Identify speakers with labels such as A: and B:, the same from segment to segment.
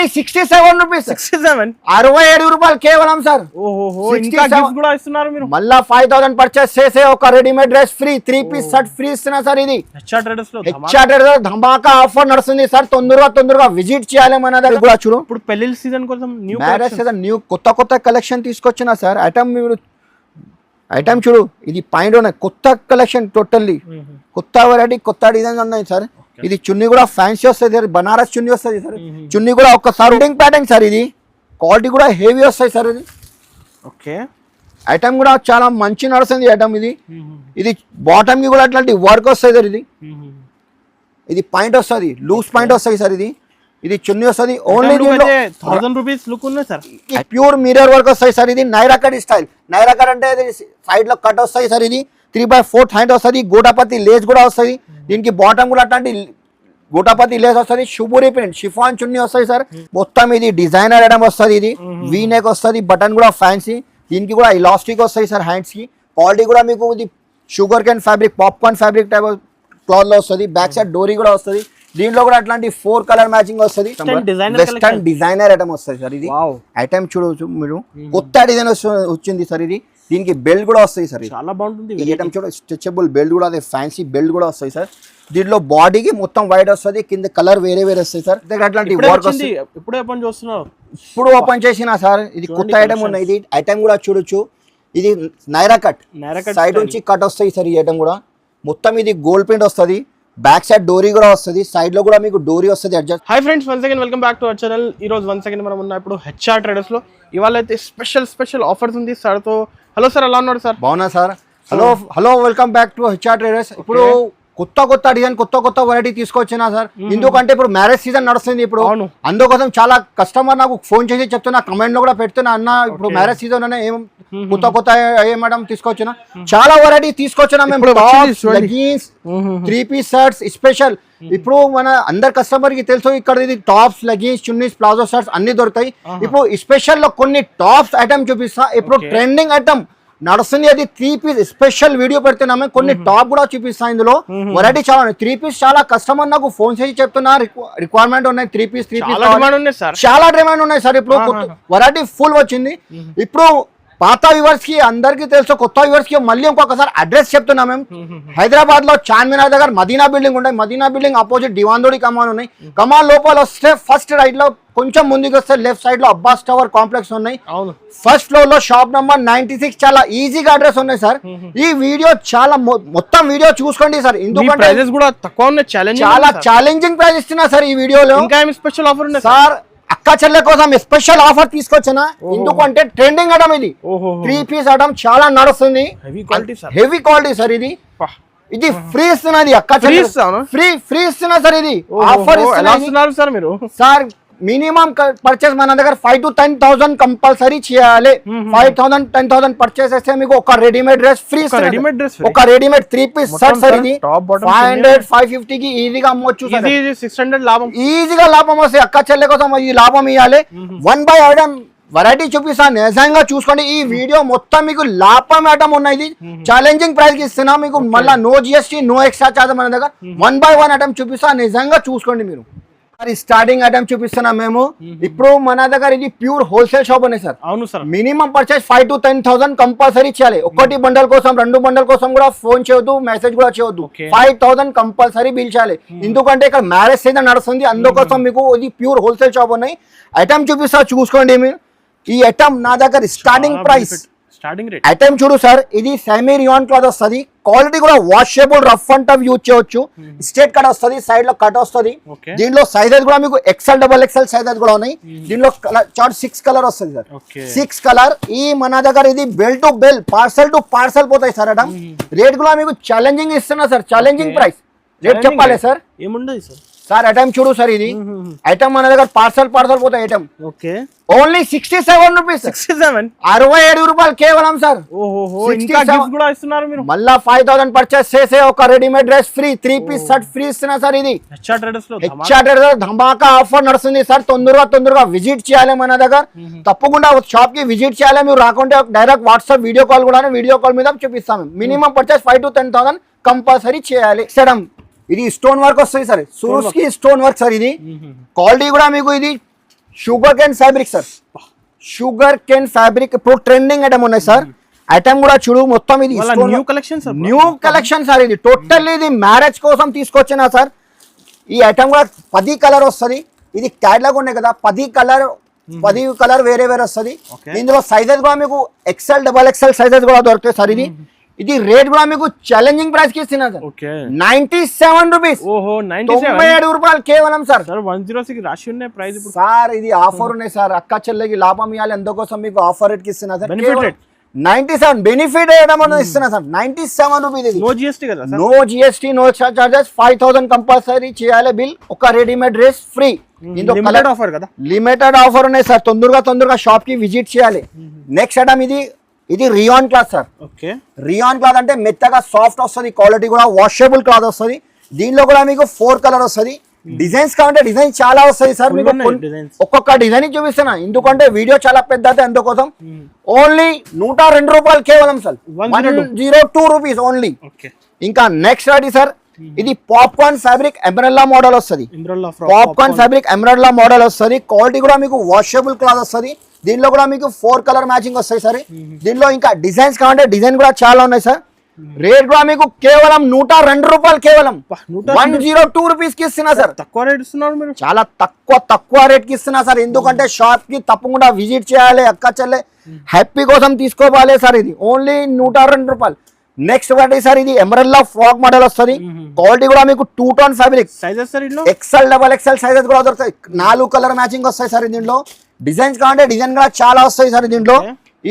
A: Only 67 rupees. 67 రూపాయలు కేవలం sir. మళ్ళా 5000 పర్చేస్ చేసే ఒక readymade dress free, 3 piece shirt free ఇస్తున్నా సార్. ఇది హెచ్ఆర్ ధమాకా ఆఫర్ నడుస్తుంది సార్. తొందరగా విజిట్ చేయాలి మన దగ్గర కూడా. చూడు
B: ఇప్పుడు పెళ్లి సీజన్ కోసం
A: మ్యారేజ్ సీజన్ న్యూ కొత్త కలెక్షన్ తీసుకొచ్చిన సార్. ఐటమ్ చూడు, ఇది పాయింట్ ఉన్నాయి, కొత్త కలెక్షన్, టోటల్లీ కొత్త వెరైటీ, కొత్త డిజైన్ ఉన్నాయి సార్. ఇది చున్నీ కూడా ఫ్యాన్సీ వస్తుంది సార్, బనారస్ చున్నీ వస్తుంది సార్. చున్నీ కూడా ఒక్కసారి ప్యాటర్న్ సార్. ఇది క్వాలిటీ కూడా హెవీ వస్తాయి సార్. ఇది
B: ఓకే,
A: ఐటమ్ కూడా చాలా మంచి నడుస్తుంది ఐటమ్. ఇది బాటమ్ కి కూడా అట్లాంటి వర్క్ వస్తుంది సార్. ఇది పాయింట్ వస్తుంది, లూజ్ పాయింట్ వస్తుంది సార్. ఇది చున్నీ వస్తుంది. ఓన్లీ
B: 1000 రూపీస్ లుక్ ఉంది సార్.
A: ప్యూర్ మిర్రర్ వర్క్ వస్తాయి సార్. ఇది Naira cut style. Naira cut అంటే సైడ్ లో కట్ వస్తాయి సార్. ఇది 3/4 హ్యాండ్ వస్తుంది. గోటాపతి లేస్ కూడా వస్తుంది. దీనికి బాటమ్ కూడా అట్లాంటి గోటాపతి లేస్ వస్తుంది. షుబూరి ప్రింట్ షిఫాన్ చున్నీ వస్తాయి సార్. మొత్తం ఇది డిజైనర్ ఐటమ్ వస్తుంది. ఇది వీ నెక్ వస్తుంది. బటన్ కూడా ఫ్యాన్సీ. దీనికి కూడా ఇలాస్టిక్ వస్తాయి సార్ హ్యాండ్స్ కి. క్వాలిటీ కూడా మీకు ఇది sugar cane fabric, popcorn fabric type cloth లో వస్తుంది. బ్యాక్ సైడ్ డోరీ కూడా వస్తుంది. దీంట్లో కూడా అట్లాంటి 4 కలర్ మ్యాచింగ్ వస్తుంది. వెస్టర్న్ డిజైనర్ ఐటమ్ వస్తుంది సార్. ఇది ఐటమ్ చూడవచ్చు మీరు, కొత్త డిజైన్ వచ్చింది సార్. ఇది దీనికి బెల్ట్ కూడా వస్తాయి సార్.
B: చాలా బాగుంటుంది
A: ఈ ఐటమ్ చూడ, స్ట్రెచబుల్ బెల్ట్ కూడా, అదే ఫ్యాన్సీ బెల్ట్ కూడా వస్తాయి సార్. దీంట్లో బాడీకి మొత్తం వైట్ వస్తుంది, కింద కలర్ వేరే వస్తాయి సార్. అట్లాంటి వర్క్ వస్తుంది. ఇప్పుడు ఓపెన్ చేసిన సార్. ఇది కొత్త ఐటమ్ ఉన్నాయి. ఇది ఐటమ్ కూడా చూడొచ్చు. ఇది నైరా కట్ సైడ్ నుంచి కట్ వస్తాయి సార్. ఈ ఐటమ్ కూడా మొత్తం ఇది గోల్డ్ ప్రింట్ వస్తుంది. బ్యాక్ సైడ్ డోరీ కూడా వస్తుంది. సైడ్ లో కూడా మీకు డోరీ వస్తుంది adjust.
B: Hi friends, once again welcome back to our channel. ఈ రోజు వన్స్ అగైన్ మనం ఉన్న ఇప్పుడు హెచ్ఆర్ ట్రేడర్స్ లో ఇవాళ అయితే స్పెషల్ ఆఫర్స్ ఉంది సార్ తో. హలో సార్, ఎలా ఉన్నారు సార్?
A: బాగున్నా sir. Hello welcome back to HR traders. ఇప్పుడు కొత్త డిజైన్, కొత్త వెరైటీ తీసుకొచ్చినా సార్. ఎందుకంటే ఇప్పుడు మ్యారేజ్ సీజన్ నడుస్తుంది. ఇప్పుడు అందుకోసం చాలా కస్టమర్ నాకు ఫోన్ చేసి చెప్తున్నా, కమెంట్ లో కూడా పెడుతున్నా, అన్న ఇప్పుడు మ్యారేజ్ సీజన్ అనే ఏం కొత్త ఏ మేడం తీసుకొచ్చినా, చాలా వెరైటీ తీసుకొచ్చినా మేము. Leggings, 3 piece shirts special. ఇప్పుడు మన అందరు కస్టమర్ కి తెలుసు, ఇక్కడ ఇది టాప్స్, లెగిన్స్, చున్నీస్, ప్లాజో షర్ట్స్ అన్ని దొరుకుతాయి. ఇప్పుడు స్పెషల్ లో కొన్ని టాప్స్ ఐటమ్ చూపిస్తా. ఇప్పుడు ట్రెండింగ్ ఐటమ్ నడుస్తుంది. అది 3 పీస్ స్పెషల్ వీడియో పెడుతున్నాము. కొన్ని టాప్ కూడా చూపిస్తా. ఇందులో వెరైటీ చాలా 3 పీస్. చాలా కస్టమర్ నాకు ఫోన్ చేసి చెప్తున్నా, రిక్వైర్మెంట్ ఉన్నాయి 3 పీస్ చాలా డిమాండ్ ఉన్నాయి సార్. ఇప్పుడు వెరైటీ ఫుల్ వచ్చింది. ఇప్పుడు పాత వ్యూవర్స్ కి అందరికి తెలుసు, కొత్త వ్యూవర్స్ కి మళ్ళీ ఇంకొకసారి అడ్రస్ చెప్తున్నాం. మేము హైదరాబాద్ లో చార్మినార్ దగ్గర మదీనా బిల్డింగ్ ఉంటాయి. మదీనా బిల్డింగ్ ఆపోజిట్ దివాందోడి కమాన్ ఉన్నాయి. కమాన్ లోపల వస్తే ఫస్ట్ రైట్ లో కొంచెం ముందుకు వస్తే లెఫ్ట్ సైడ్ లో అబ్బాస్ టవర్ కాంప్లెక్స్ ఉన్నాయి. ఫస్ట్ ఫ్లోర్ లో షాప్ నంబర్ 96. చాలా ఈజీగా అడ్రస్ ఉన్నాయి సార్. ఈ వీడియో చాలా మొత్తం వీడియో చూసుకోండి సార్. ఎందుకంటే చాలా ఛాలెంజింగ్ ప్రైస్ ఇస్తున్నా సార్ ఈ వీడియోలో.
B: స్పెషల్ ఆఫర్ ఉంది
A: సార్. అక్క చెల్లె కోసం స్పెషల్ ఆఫర్ తీసుకొచ్చిన. ఎందుకంటే ట్రెండింగ్ ఐటమ్ ఇది. 3 పీస్ ఐటమ్ చాలా నడుస్తుంది. Heavy quality sir. ఇది ఫ్రీ ఇస్తున్నది అక్క చెల్లె, ఫ్రీ ఇస్తున్నా సార్. ఇది ఆఫర్ ఇస్తున్నారు
B: సార్ మీరు.
A: సార్ మినిమం పర్చేస్ మన దగ్గర 5,000 to 10,000 కంపల్సరీ చేయాలి. 5,000 10,000 పర్చేస్ చేస్తే మీకు ఒక రెడీమేడ్ డ్రెస్ ఫ్రీ. ఒక రెడీమేడ్ 3 పీస్ షర్ట్ సార్. ఇది 500 550 కి ఈజీగా అమ్మొచ్చు సార్.
B: 600 లాభం,
A: ఈజీగా లాభం వస్తే అక్క చెల్లె కోసం ఈ లాభం ఇవ్వాలి. 1 by ఐటమ్ వెరైటీ చూపిస్తాను, నిజంగా చూసుకోండి. ఈ వీడియో మొత్తం మీకు లాభం ఐటమ్ ఉన్నాయి. ఛాలెంజింగ్ ప్రైస్ కి ఇస్తున్నా మీకు. మళ్ళీ no GST, no extra charge మన దగ్గర. 1 by 1 ఐటమ్ చూపిస్తాను, నిజంగా చూసుకోండి మీరు. స్టార్టింగ్ ఐటమ్ చూపిస్తున్నాం మేము. ఇప్పుడు మన దగ్గర ఇది ప్యూర్ హోల్సేల్ షాప్ ఉన్నాయి సార్.
B: అవును sir.
A: Minimum purchase 5,000 to 10,000 compulsory చేయాలి. ఒకటి బండల్ కోసం, 2 బండల్ కోసం కూడా ఫోన్ చేయొద్దు, మెసేజ్ కూడా చేయొద్దు. 5,000 కంపల్సరీ బిల్ చేయాలి. ఎందుకంటే ఇక్కడ మ్యారేజ్ సీజన్ నడుస్తుంది. అందుకోసం మీకు ఇది ప్యూర్ హోల్సేల్ షాప్ ఉన్నాయి. ఐటమ్ చూపిస్తా, చూసుకోండి మీరు. ఈ ఐటమ్ నా దగ్గర స్టార్టింగ్ ప్రైస్ ఐటమ్ చూడు సార్. ఇది సెమీ రియాన్ క్లాత్ వస్తుంది. క్వాలిటీ కూడా washable, rough and tough use చేయొచ్చు. స్ట్రేట్ కట్ వస్తుంది, సైడ్ లో కట్ వస్తుంది. దీంట్లో సైజెస్ కూడా మీకు XL, XXL సైజెస్ కూడా ఉన్నాయి. దీంట్లో చార్ట్ 6 కలర్ వస్తుంది సార్. 6 కలర్. ఈ మన దగ్గర ఇది bell to bell, parcel to parcel పోతాయి సార్. ఐటమ్ రేట్ కూడా మీకు ఛాలెంజింగ్ ఇస్తున్నా సార్. ఛాలెంజింగ్ ప్రైస్ రేట్ చెప్పాలి సార్.
B: ఏముండదు సార్.
A: సార్ ఐటమ్ చూడు సార్. ఇది ఐటమ్ మన దగ్గర పార్సల్ పోతాయి. Item only 67 rupees. 67 రూపాయలు కేవలం సార్. మళ్ళా 5000 పర్చేస్ చేసే ఒక readymade dress free, 3 piece shirt free ఇస్తున్నా సార్. ఇది హెచ్ఆర్ ధమాకా ఆఫర్ నడుస్తుంది సార్. తొందరగా విజిట్ చేయాలి మన దగ్గర. తప్పకుండా షాప్ కి విజిట్ చేయాలి. మీరు రాకుంటే డైరెక్ట్ వాట్సాప్ వీడియో కాల్ కూడా, వీడియో కాల్ మీద చూపిస్తాము. మినిమం పర్చేస్ 5,000 to 10,000 కంపల్సరీ చేయాలి. ఇది స్టోన్ వర్క్ వస్తుంది సార్. సూరస్ కి స్టోన్ వర్క్ సార్. ఇది క్వాలిటీ కూడా మీకు ఇది sugar cane fabric sir, sugar cane fabric ఇప్పుడు ట్రెండింగ్ ఐటమ్ ఉన్నాయి సార్. ఐటమ్ కూడా చూడు మొత్తం ఇది
B: new collection
A: new collection sir. ఇది టోటల్లీ ఇది మ్యారేజ్ కోసం తీసుకొచ్చిన సార్. ఈ ఐటమ్ కూడా 10 కలర్ వస్తుంది. ఇది క్యాటలాగ్ ఉన్నాయి కదా, 10 కలర్ వేరే వేరే వస్తుంది. ఇందులో సైజెస్ కూడా మీకు XL, XXL సైజెస్ కూడా దొరుకుతాయి సార్. ఇది రేట్ కూడా మీకు ఛాలెంజింగ్ ప్రైస్ కి ఇస్తున్నా సార్. 97 రూపీస్.
B: ఓహో
A: 97 రూపాయలు కేవలం సార్.
B: 106 రాసి ఉన్నాయి ప్రైస్ ఇప్పుడు
A: సార్. ఇది ఆఫర్ ఉన్నాయి సార్, అక్క చెల్లెకి లాభం ఇవ్వాలి, అందుకోసం మీకు ఆఫర్ రేట్ కి ఇస్తున్నా సార్. 97 బెనిఫిట్ ఇస్తున్నా సార్. 97 రూపీస్.
B: నో జిఎస్టీ కదా,
A: no GST, no charges. 5000 compulsory చేయాలి బిల్. ఒక readymade dress free.
B: Limited offer కదా,
A: లిమిటెడ్ ఆఫర్ ఉన్నాయి సార్. తొందరగా షాప్ కి విజిట్ చేయాలి. నెక్స్ట్ ఐటమ్ ఇది rayon cloth sir. Rayon cloth అంటే మెత్తగా సాఫ్ట్ వస్తుంది, క్వాలిటీ కూడా వాషబుల్ క్లాత్ వస్తుంది. దీనిలో కూడా మీకు 4 కలర్ వస్తుంది. డిజైన్స్ కావాలంటే డిజైన్ చాలా వస్తాయి సార్. మీకు ఒక్కొక్క డిజైన్ చూపిస్తున్నా, ఎందుకంటే వీడియో చాలా పెద్ద, అందుకోసం. ఓన్లీ 102 రూపాయలు కేవలం సార్. 102 rupees only. ఇంకా నెక్స్ట్ రెడీ సార్. ఇది పాప్కార్న్ ఫ్యాబ్రిక్ ఎంబ్రెల్లా మోడల్ వస్తుంది. పాప్కార్న్ ఫ్యాబ్రిక్ ఎంబ్రెల్లా మోడల్ వస్తుంది. క్వాలిటీ కూడా మీకు వాషబుల్ క్లాత్ వస్తుంది. దీనిలో కూడా మీకు 4 కలర్ మ్యాచింగ్ వస్తాయి సార్. దీనిలో ఇంకా డిజైన్స్ కావాలంటే డిజైన్ కూడా చాలా ఉన్నాయి సార్. రేట్ కూడా మీకు కేవలం 102 రూపాయలు, కేవలం 102 రూపీస్ కి ఇస్తున్నా సార్.
B: తక్కువ రేట్ ఇస్తున్నారు మీరు,
A: చాలా తక్కువ రేట్ కి ఇస్తున్నా సార్. ఎందుకంటే షాప్ కి తప్పకుండా విజిట్ చేయాలి, అక్క చెల్లె హ్యాపీ కోసం తీసుకోవాలి సార్. ఇది ఓన్లీ 102 రూపాయలు. నెక్స్ట్ ఒకటి సార్, ఇది ఎమరెల్లా ఫ్రాక్ మోడల్ వస్తుంది. క్వాలిటీ కూడా మీకు 2 tone fabric.
B: Sizes sir
A: XL, XXL sizes కూడా దొరుకుతాయి. 4 కలర్ మ్యాచింగ్ వస్తాయి సార్. దీంట్లో డిజైన్స్ కావాలంటే డిజైన్ కూడా చాలా వస్తాయి సార్. దీంట్లో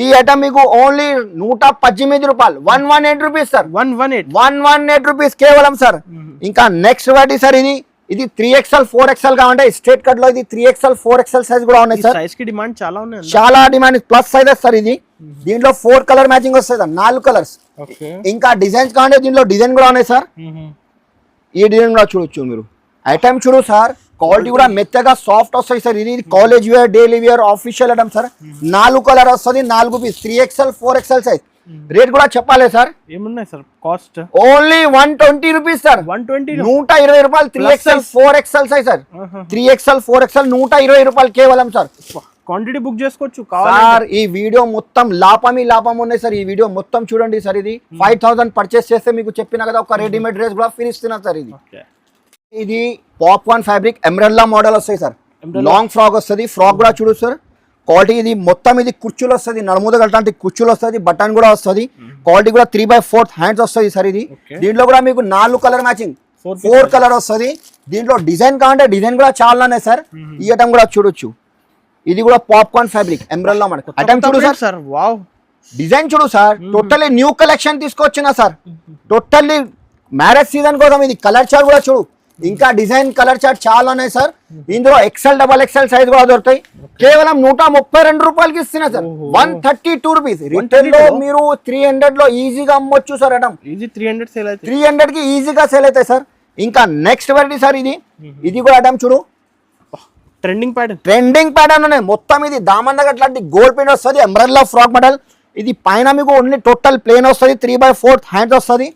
A: ఈ ఐటమ్ మీకు ఓన్లీ 118 రూపాయలు, 118 రూపీస్ సార్. 118 రూపీస్ కేవలం సార్. ఇంకా నెక్స్ట్ వాటి సార్, ఇది 3XL 4XL కావాలంటే స్ట్రేట్ కట్ లో ఇది 3XL 4XL సైజ్ కూడా ఉన్నాయి సార్.
B: సైజ్ కి డిమాండ్ చాలా ఉన్నాయి,
A: చాలా డిమాండ్. Plus sizes sir. దీంట్లో 4 కలర్ మ్యాచింగ్ వస్తాయి సార్, 4 కలర్స్. ఇంకా డిజైన్స్ కావాలంటే దీంట్లో డిజైన్ కూడా ఉన్నాయి సార్. ఈ డిజైన్ కూడా చూడొచ్చు మీరు. ఐటమ్ చూడు సార్, క్వాలిటీ కూడా మెత్తగా సాఫ్ట్ వస్తాయి సార్. ఇది college wear, daily wear, official item sir. 4 colour వస్తుంది, 4 piece. 3XL 4XL size. Rate కూడా చెప్పాలి సార్.
B: ఏమున్నాయి sir cost?
A: Only 120 rupees sir. 120 రూపాయలు. 3XL 4XL size sir. 3XL 4XL 120 రూపాయలు కేవలం సార్.
B: క్వాంటిటీ బుక్ చేసుకోవచ్చు
A: సార్. ఈ వీడియో మొత్తం లాభం ఉన్నాయి సార్. ఈ వీడియో మొత్తం చూడండి సార్. ఇది 5000 పర్చేస్ చేస్తే మీకు చెప్పినా కదా, ఒక రెడీమేడ్ డ్రెస్ కూడా ఫ్రీ ఇస్తున్నా సార్. ఇది పాప్కార్న్ ఫ్యాబ్రిక్ ఎంబ్రెల్లా మోడల్ వస్తాయి సార్. లాంగ్ ఫ్రాక్ వస్తుంది. ఫ్రాక్ కూడా చూడు సార్. క్వాలిటీ ఇది మొత్తం ఇది కుర్చీలు వస్తుంది, నడుముద కట్టడానికి కుర్చీలు వస్తుంది, బటన్ కూడా వస్తుంది. క్వాలిటీ కూడా 3/4 హ్యాండ్స్ వస్తుంది సార్. దీంట్లో కూడా మీకు 4 కలర్ మ్యాచింగ్, 4 కలర్ వస్తుంది. దీంట్లో డిజైన్ కావాలంటే డిజైన్ కూడా చాలానే సార్. ఈ ఐటమ్ కూడా చూడొచ్చు. ఇది కూడా popcorn fabric umbrella model item చూడు సార్.
B: వావ్,
A: డిజైన్ చూడు సార్. టోటల్లీ న్యూ కలెక్షన్ తీసుకొచ్చిన సార్. టోటల్లీ మ్యారేజ్ సీజన్ కోసం. ఇది కలర్ చార్ట్ కూడా చూడు. ఇంకా డిజైన్ కలర్ చార్ట్ చాలా ఉన్నాయి సార్. ఇందులో XL, XXL సైజ్ కూడా దొరుకుతాయి. కేవలం 132 రూపాయలకి ఇస్తున్నా సార్. 132 రూపీస్. రిటైల్ లో మీరు 300 లో ఈజీగా అమ్మొచ్చు సార్. ఐటమ్ 300 కి ఈజీగా సేల్ అవుతాయి సార్. ఇంకా నెక్స్ట్ వెరైటీ సార్. ఇది కూడా ఐటమ్ చూడు.
B: ట్రెండింగ్
A: ప్యాటర్న్ ఉన్నాయి మొత్తం. ఇది దామన్ దగ్గర అట్లాంటి గోల్డ్ ప్రింట్ వస్తుంది. Umbrella frock model. ఇది పైన మీకు ఓన్లీ టోటల్ ప్లేన్ వస్తుంది. 3/4 హ్యాండ్స్ వస్తుంది.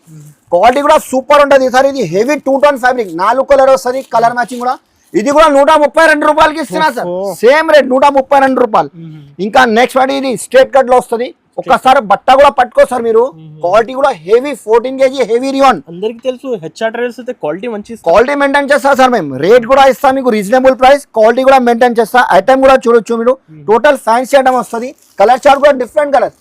A: క్వాలిటీ కూడా సూపర్ ఉంటుంది సార్. ఇది హెవీ 2 టోన్ ఫ్యాబ్రిక్, 4 కలర్ వస్తుంది. కలర్ మ్యాచింగ్ కూడా. ఇది కూడా 132 రూపాయలకి ఇస్తున్నా సార్. సేమ్ రేట్ 132 రూపాయలు. ఇంకా నెక్స్ట్ వాటి ఇది స్ట్రేట్ కట్ లో వస్తుంది. ఒక్కసారి బట్ట కూడా పట్టుకో సార్ మీరు. క్వాలిటీ కూడా హెవీ 14 kg హెవీ రియాన్.
B: అందరికి తెలుసు హెచ్ఆర్ ట్రేడర్స్ అయితే క్వాలిటీ మంచి
A: క్వాలిటీ మెయింటైన్ చేస్తా సార్. మేము రేట్ కూడా ఇస్తాం మీకు రీజనబుల్ ప్రైస్. క్వాలిటీ కూడా మెయింటైన్ చేస్తా. ఐటమ్ కూడా చూడొచ్చు మీరు. టోటల్ ఫ్యాన్సీ ఐటమ్ వస్తుంది. కలర్ చార్ట్ కూడా డిఫరెంట్ కలర్.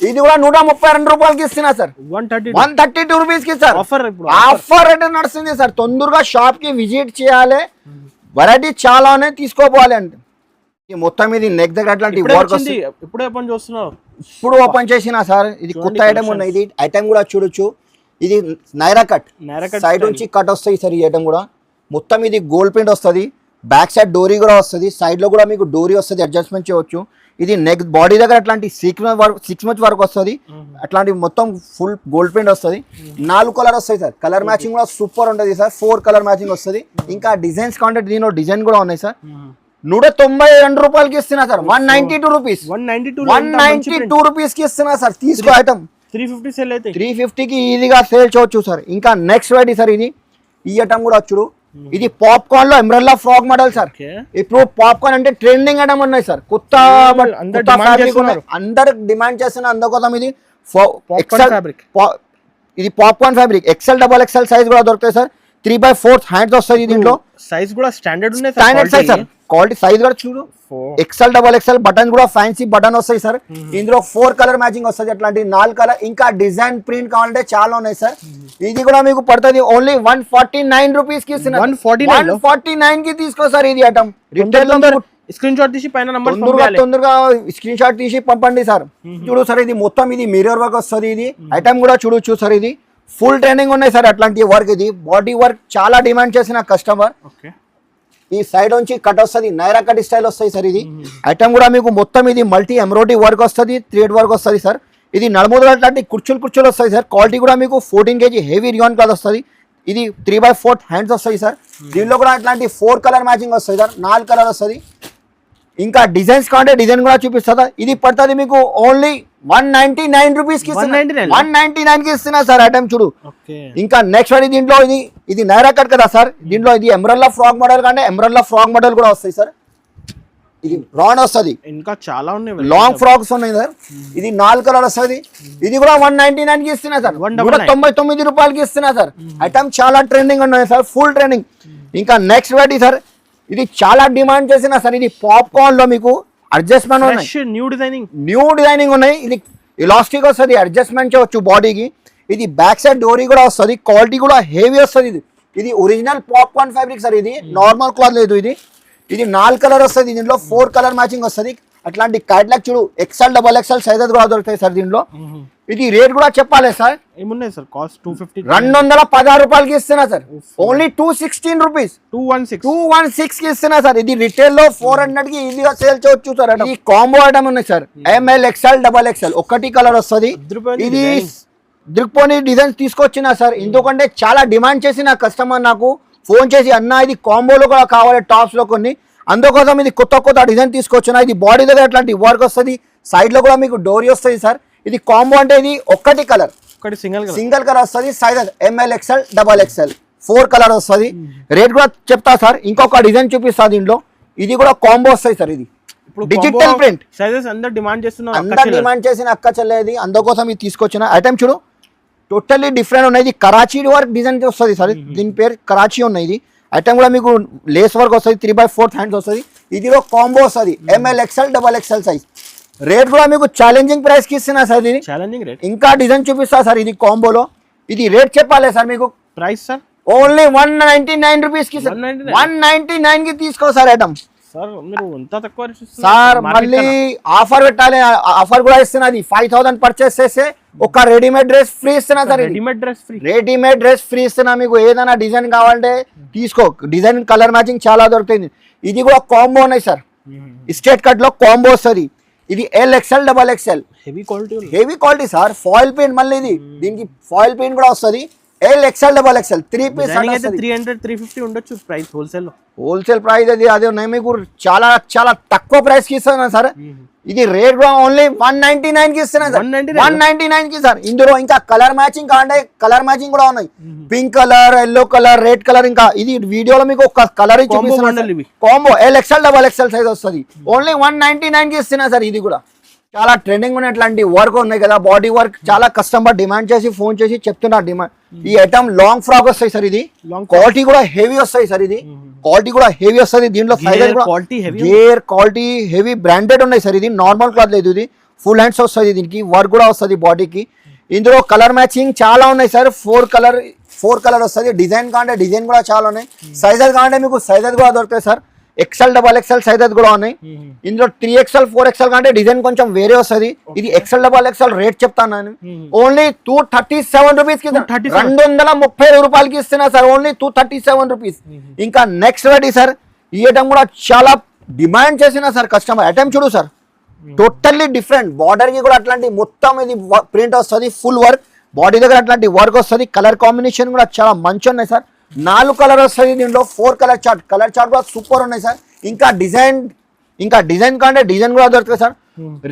A: ఇది కూడా 132 రూపాయలకి ఇస్తున్నా సార్. 132 రూపీస్ కి సార్. ఆఫర్ రేట్ నడుస్తుంది సార్. తొందరగా షాప్ కి విజిట్ చేయాలి. వెరైటీ చాలా ఉన్నాయి, తీసుకోపోవాలి. అంటే మొత్తం ఇది నెక్ దగ్గర అట్లాంటి వర్క్ వస్తుంది. ఇప్పుడు ఓపెన్ చేసిన సార్. ఇది కొత్త ఐటమ్ ఉన్నాయి. ఇది ఐటమ్ కూడా చూడొచ్చు. ఇది నైరా కట్ సైడ్ నుంచి కట్ వస్తాయి సార్. ఈ ఐటమ్ కూడా మొత్తం ఇది గోల్డ్ ప్రింట్ వస్తుంది. బ్యాక్ సైడ్ డోరీ కూడా వస్తుంది. సైడ్ లో కూడా మీకు డోరీ వస్తుంది, అడ్జస్ట్మెంట్ చేయవచ్చు. ఇది నెక్ బాడీ దగ్గర అట్లాంటి 6 months వరకు వస్తుంది. అట్లాంటి మొత్తం ఫుల్ గోల్డ్ ప్రింట్ వస్తుంది. 4 కలర్ వస్తాయి సార్. కలర్ మ్యాచింగ్ కూడా సూపర్ ఉంటుంది సార్. 4 కలర్ మ్యాచింగ్ వస్తుంది. ఇంకా డిజైన్స్ కావాలంటే దీనిలో డిజైన్ కూడా ఉన్నాయి సార్. 192 రూపాయలకి ఇస్తున్నా సార్. 192 రూపీస్. 192 రూపీస్ కి ఇస్తున్నా సార్. తీసుకో ఐటమ్.
B: 350 సేల్ అయితే
A: 350కి ఈజీగా సేల్ చేయవచ్చు సార్. ఇంకా నెక్స్ట్ వెరైటీ సార్. ఈ ఐటమ్ కూడా చూడు. ఇది పాప్కార్న్ లో ఎంబ్రెల్లా ఫ్రాక్ మోడల్ సార్. ఇప్పుడు పాప్కార్న్ అంటే ట్రెండింగ్ ఐటమ్ ఉన్నాయి సార్. కొత్త ఫ్యాబ్రిక్ ఉన్నాయి, అందరు డిమాండ్ చేస్తున్న అందుకోసం ఇది ఇది popcorn fabric. XL double XL size కూడా దొరుకుతాయి సార్. 3/4 హ్యాండ్స్ వస్తాయి దీంట్లో.
B: సైజ్ కూడా స్టాండర్డ్ ఉన్నాయి,
A: standard size sir. Quality size కూడా చూడు, ఎక్సెల్ డబల్ ఎక్సెల్ బటన్ కూడా ఫ్యాన్సీ బటన్ వస్తాయి సార్. ఇందులో 4 కలర్ మ్యాచింగ్ వస్తుంది, అట్లాంటి 4 కలర్. ఇంకా డిజైన్ ప్రింట్ కావాలంటే చాలా ఉన్నాయి సార్. ఇది కూడా మీకు పడుతుంది ఓన్లీ 149 రూపీస్ కి ఇస్తున్నారు. 149 కి తీసుకో సార్. ఇది ఐటమ్ రిటైల్ లో
B: స్క్రీన్ షాట్ తీసి పైన నంబర్
A: తొందరగా స్క్రీన్ షాట్ తీసి పంపండి సార్. చూడు సార్, ఇది మొత్తం ఇది మిర్రర్ వర్క్ వస్తుంది. ఇది ఐటమ్ కూడా చూడొచ్చు సార్. ఇది ఫుల్ ట్రైనింగ్ ఉన్నాయి సార్ అట్లాంటి వర్క్. ఇది బాడీ వర్క్ చాలా డిమాండ్ చేసిన కస్టమర్. ఈ సైడ్ నుంచి కట్ వస్తుంది, నైరా కట్ స్టైల్ వస్తాయి సార్. ఇది ఐటమ్ కూడా మీకు మొత్తం ఇది మల్టీ ఎంబ్రాయిడరీ వర్క్ వస్తుంది, థ్రెడ్ వర్క్ వస్తుంది సార్. ఇది నడుముదల అట్లాంటి కుర్చీలు వస్తాయి సార్. క్వాలిటీ కూడా మీకు 14 kg హెవీ రియాన్ క్లాత్ వస్తుంది. ఇది 3/4 హ్యాండ్స్ వస్తాయి సార్. దీనిలో కూడా అట్లాంటి 4 కలర్ మ్యాచింగ్ వస్తాయి సార్. 4 కలర్ వస్తుంది. ఇంకా డిజైన్స్ కావాలంటే డిజైన్ కూడా చూపిస్తుందా. ఇది పడుతుంది మీకు ఓన్లీ 199 రూపీస్ కి 199 కి ఇస్తున్నా సార్ ఐటమ్ చూడు. ఇంకా నెక్స్ట్ వాడి దీంట్లో ఇది నైరా కట్ కదా సార్. దీంట్లో ఇది ఎంబ్రెల్లా ఫ్రాక్ మోడల్ కంటే ఎంబ్రెల్లా ఫ్రాక్ మోడల్ కూడా వస్తాయి సార్. ఇది బ్రాండ్ వస్తుంది,
B: ఇంకా చాలా ఉన్నాయి,
A: లాంగ్ ఫ్రాక్స్ ఉన్నాయి సార్. ఇది 4 కలర్ వస్తుంది. ఇది కూడా 199 కి ఇస్తున్నా సార్. 199 రూపాయలకి ఇస్తున్నా సార్. ఐటమ్ చాలా ట్రెండింగ్ ఉన్నాయి సార్, ఫుల్ ట్రెండింగ్. ఇంకా నెక్స్ట్ వాడి సార్, ఇది చాలా డిమాండ్ చేసిన సార్. ఇది పాప్కార్న్ లో మీకు అడ్జస్ట్మెంట్ ఉన్నాయి, న్యూ డిజైనింగ్ ఉన్నాయి. ఇది ఇలాస్టిక్ వస్తుంది, అడ్జస్ట్మెంట్ చేయవచ్చు బాడీకి. ఇది బ్యాక్ సైడ్ డోరీ కూడా వస్తుంది. క్వాలిటీ కూడా హెవీ వస్తుంది. ఇది ఒరిజినల్ పాప్కార్న్ ఫ్యాబ్రిక్ సార్. ఇది నార్మల్ క్లాత్ లేదు. ఇది 4 కలర్ వస్తుంది. దీంట్లో 4 కలర్ మ్యాచింగ్ వస్తుంది. అట్లాంటి క్యాట్లాగ్ చూడు, ఎక్సెల్ డబల్ ఎక్సెల్ సైజెస్ కూడా దొరుకుతాయి సార్ దీంట్లో. ఇది రేట్ కూడా చెప్పాలి సార్.
B: ఏమున్నాయి సార్? కాస్ట్ 250,
A: 216 రూపాయలకి ఇస్తున్నా సార్. ఓన్లీ 216 రూపీస్, 216 కి ఇస్తున్నా సార్. ఇది రిటైల్ లో 400 కి ఈజీగా సేల్ చేయొచ్చు సార్. ఈ కాంబో ఐటమ్ ఉన్నాయి sir. ML XL double XL ఒకటి కలర్ వస్తుంది. ఇది దృక్పోని డిజైన్స్ తీసుకొచ్చిన సార్. ఎందుకంటే చాలా డిమాండ్ చేసిన కస్టమర్ నాకు ఫోన్ చేసి, అన్న ఇది కాంబోలో కూడా కావాలి టాప్స్ లో కొన్ని, అందుకోసం ఇది కొత్త డిజైన్ తీసుకొచ్చిన. ఇది బాడీ దగ్గర అట్లాంటి వర్క్ వస్తుంది, సైడ్ లో కూడా మీకు డోరీ వస్తుంది సార్. ఇది కాంబో అంటే ఇది ఒకటి కలర్, సింగిల్ కలర్ వస్తుంది. Size ML XL double XL 4 colour వస్తుంది. రేట్ కూడా చెప్తా సార్. ఇంకొక డిజైన్ చూపిస్తా దీంట్లో. ఇది కూడా కాంబో వస్తాయి సార్. ఇది డిజిటల్ ప్రింట్
B: అందరు డిమాండ్
A: చేసిన అక్క చెల్లేది, అందుకోసం ఇది తీసుకొచ్చిన ఐటమ్ చూడు. టోటల్లీ డిఫరెంట్ ఉన్నాయి. ఇది కరాచీ వర్క్ డిజైన్ వస్తుంది సార్. దీని పేరు కరాచీ ఉన్నాయి. ఇది ఐటమ్ కూడా మీకు లేస్ వర్క్ వస్తుంది, 3/4 హ్యాండ్స్ వస్తుంది. ఇదిలో కాంబో వస్తుంది, ML XL double XL size. Rate కూడా మీకు ఛాలెంజింగ్ ప్రైస్ కి ఇస్తున్నా సార్. ఇది ఇంకా డిజైన్ చూపిస్తా సార్. ఇది కాంబోలో ఇది రేట్ చెప్పాలి సార్ మీకు.
B: ప్రైస్ సార్
A: ఓన్లీ 199 రూపీస్ కి, 199 కి తీసుకో సార్ ఐటమ్. సార్ మళ్ళీ ఆఫర్ పెట్టాలి, ఆఫర్ కూడా ఇస్తున్నది. 5000 పర్చేస్ చేస్తే ఒక రెడీమేడ్ డ్రెస్ ఫ్రీ ఇస్తున్నా సార్. రెడీమేడ్ డ్రెస్ ఫ్రీ ఇస్తున్నా. మీకు ఏదైనా డిజైన్ కావాలంటే తీసుకో. డిజైన్ కలర్ మ్యాచింగ్ చాలా దొరుకుతుంది. ఇది కూడా కాంబో ఉన్నాయి సార్. స్ట్రేట్ కట్ లో కాంబో వస్తుంది. ఇది LXL double XL heavy quality sir. Foil paint మళ్ళీ ఇది, దీనికి ఫాయిల్ పెయింట్ కూడా వస్తుంది. LXL డబల్ ఎక్సెల్ 3 పీస్
B: 300-350 ఉండొచ్చు ప్రైస్.
A: హోల్సేల్ ప్రైస్ అది ఉన్నాయి. మీకు చాలా చాలా తక్కువ ప్రైస్ కి ఇస్తున్నాను సార్. ఇది రేట్ కూడా ఓన్లీ 199 కి ఇస్తున్నాను సార్. 199 కి సార్. ఇందులో ఇంకా కలర్ మ్యాచింగ్ కావాలంటే కలర్ మ్యాచింగ్ కూడా ఉన్నాయి. Pink colour, yellow colour, red colour. ఇంకా ఇది వీడియోలో మీకు ఒక కలర్ చూపిస్తున్నాను. Combo LXL double XL size వస్తుంది. ఓన్లీ 199 కి ఇస్తున్నా సార్. ఇది కూడా చాలా ట్రెండింగ్ ఉన్నట్లాంటి వర్క్ ఉన్నాయి కదా, బాడీ వర్క్. చాలా కస్టమర్ డిమాండ్ చేసి ఫోన్ చేసి చెప్తున్నారు డిమాండ్. ఈ ఐటమ్ లాంగ్ ఫ్రాక్ వస్తాయి సార్. ఇది క్వాలిటీ కూడా హెవీ వస్తాయి సార్. ఇది క్వాలిటీ కూడా హెవీ వస్తుంది. దీంట్లో గేర్ క్వాలిటీ హెవీ బ్రాండెడ్ ఉన్నాయి సార్. ఇది నార్మల్ క్లాత్ లేదు. ఇది ఫుల్ హ్యాండ్స్ వస్తుంది. దీనికి వర్క్ కూడా వస్తుంది బాడీకి. ఇందులో కలర్ మ్యాచింగ్ చాలా ఉన్నాయి సార్. 4 కలర్ వస్తుంది. డిజైన్ కావాలంటే డిజైన్ కూడా చాలా ఉన్నాయి. సైజెస్ కావాలంటే మీకు సైజెస్ కూడా దొరుకుతాయి sir. XL double XL sizes కూడా ఉన్నాయి. ఇందులో 3XL 4XL కంటే డిజైన్ కొంచెం వేరే వస్తుంది. ఇది XL డబల్ ఎక్సెల్ రేట్ చెప్తాను నేను. ఓన్లీ 237 రూపీస్ కి, 230 రూపాయలకి ఇస్తున్నా సార్. Only 237 rupees. ఇంకా నెక్స్ట్ రెడీ సార్. ఈ ఐటమ్ కూడా చాలా డిమాండ్ చేసిన సార్ కస్టమర్. ఐటమ్ చూడు సార్, టోటల్లీ డిఫరెంట్. బార్డర్ కి కూడా అట్లాంటి మొత్తం ఇది ప్రింట్ వస్తుంది, ఫుల్ వర్క్. బాడీ దగ్గర అట్లాంటి వర్క్ వస్తుంది. కలర్ కాంబినేషన్ కూడా చాలా మంచి ఉన్నాయి సార్. 4 కలర్ వస్తుంది. దీంట్లో 4 కలర్ చార్ట్ కూడా సూపర్ ఉన్నాయి సార్. ఇంకా డిజైన్ కావాలంటే డిజైన్ కూడా దొరుకుతుంది సార్.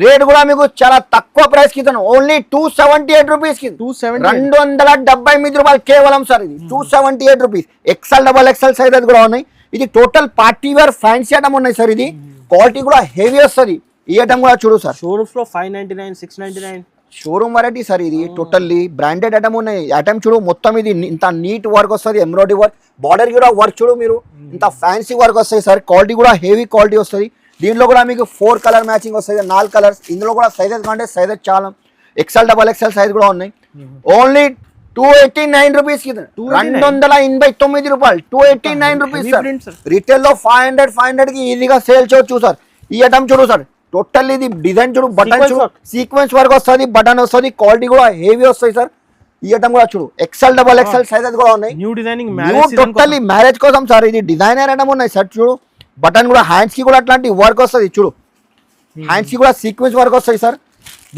A: రేట్ కూడా మీకు చాలా తక్కువ ప్రైస్ కి ఇస్తాను. ఓన్లీ 278 రూపీస్ కి 278 రూపాయలు కేవలం సార్. ఇది 278 rupees. XL double XL size కూడా ఉన్నాయి. ఇది total party wear fancy item ఉన్నాయి సార్. ఇది క్వాలిటీ కూడా హెవీ వస్తుంది. ఈ ఐటమ్ కూడా చూడు సార్.
B: షోరూమ్స్ లో 599 699
A: షోరూమ్ వెరైటీ సార్. ఇది టోటల్లీ బ్రాండెడ్ ఐటమ్ ఉన్నాయి. ఐటమ్ చూడు మొత్తం ఇది ఇంత నీట్ వర్క్ వస్తుంది. ఎంబ్రాయిడరీ వర్క్, బార్డర్ కూడా వర్క్ చూడు మీరు. ఇంత ఫ్యాన్సీ వర్క్ వస్తాయి సార్. క్వాలిటీ కూడా హెవీ క్వాలిటీ వస్తుంది. దీంట్లో కూడా మీకు 4 కలర్ మ్యాచింగ్ వస్తుంది, 4 కలర్స్. ఇందులో కూడా సైజెస్ కంటే సైజెస్ చాలా ఎక్సెల్ డబల్ ఎక్సెల్ సైజ్ కూడా ఉన్నాయి. ఓన్లీ 289 రూపీస్ కి 289 రూపాయలు 289 రూపీస్ సార్. రిటైల్ లో 500 కి ఈజీగా సేల్ చేయొచ్చు సార్. ఈ ఐటమ్ చూడు సార్. టోటల్ ఇది డిజైన్ చూడు, బటన్ చూడు, సీక్వెన్స్ వర్క్ వస్తుంది, బటన్ వస్తుంది. క్వాలిటీ కూడా హెవీ వస్తాయి సార్. ఈ ఐటమ్ కూడా చూడు. ఎక్సెల్ డబల్ ఎక్సెల్ సైజెస్ కూడా ఉన్నాయి.
B: న్యూ డిజైనింగ్
A: టోటల్లీ మ్యారేజ్ కోసం సార్. ఇది డిజైనర్ ఐటమ్ ఉన్నాయి సార్. చూడు బటన్ కూడా, హ్యాండ్స్ కి కూడా అట్లాంటి వర్క్ వస్తుంది చూడు. హ్యాండ్స్ కి కూడా సీక్వెన్స్ వర్క్ వస్తాయి సార్.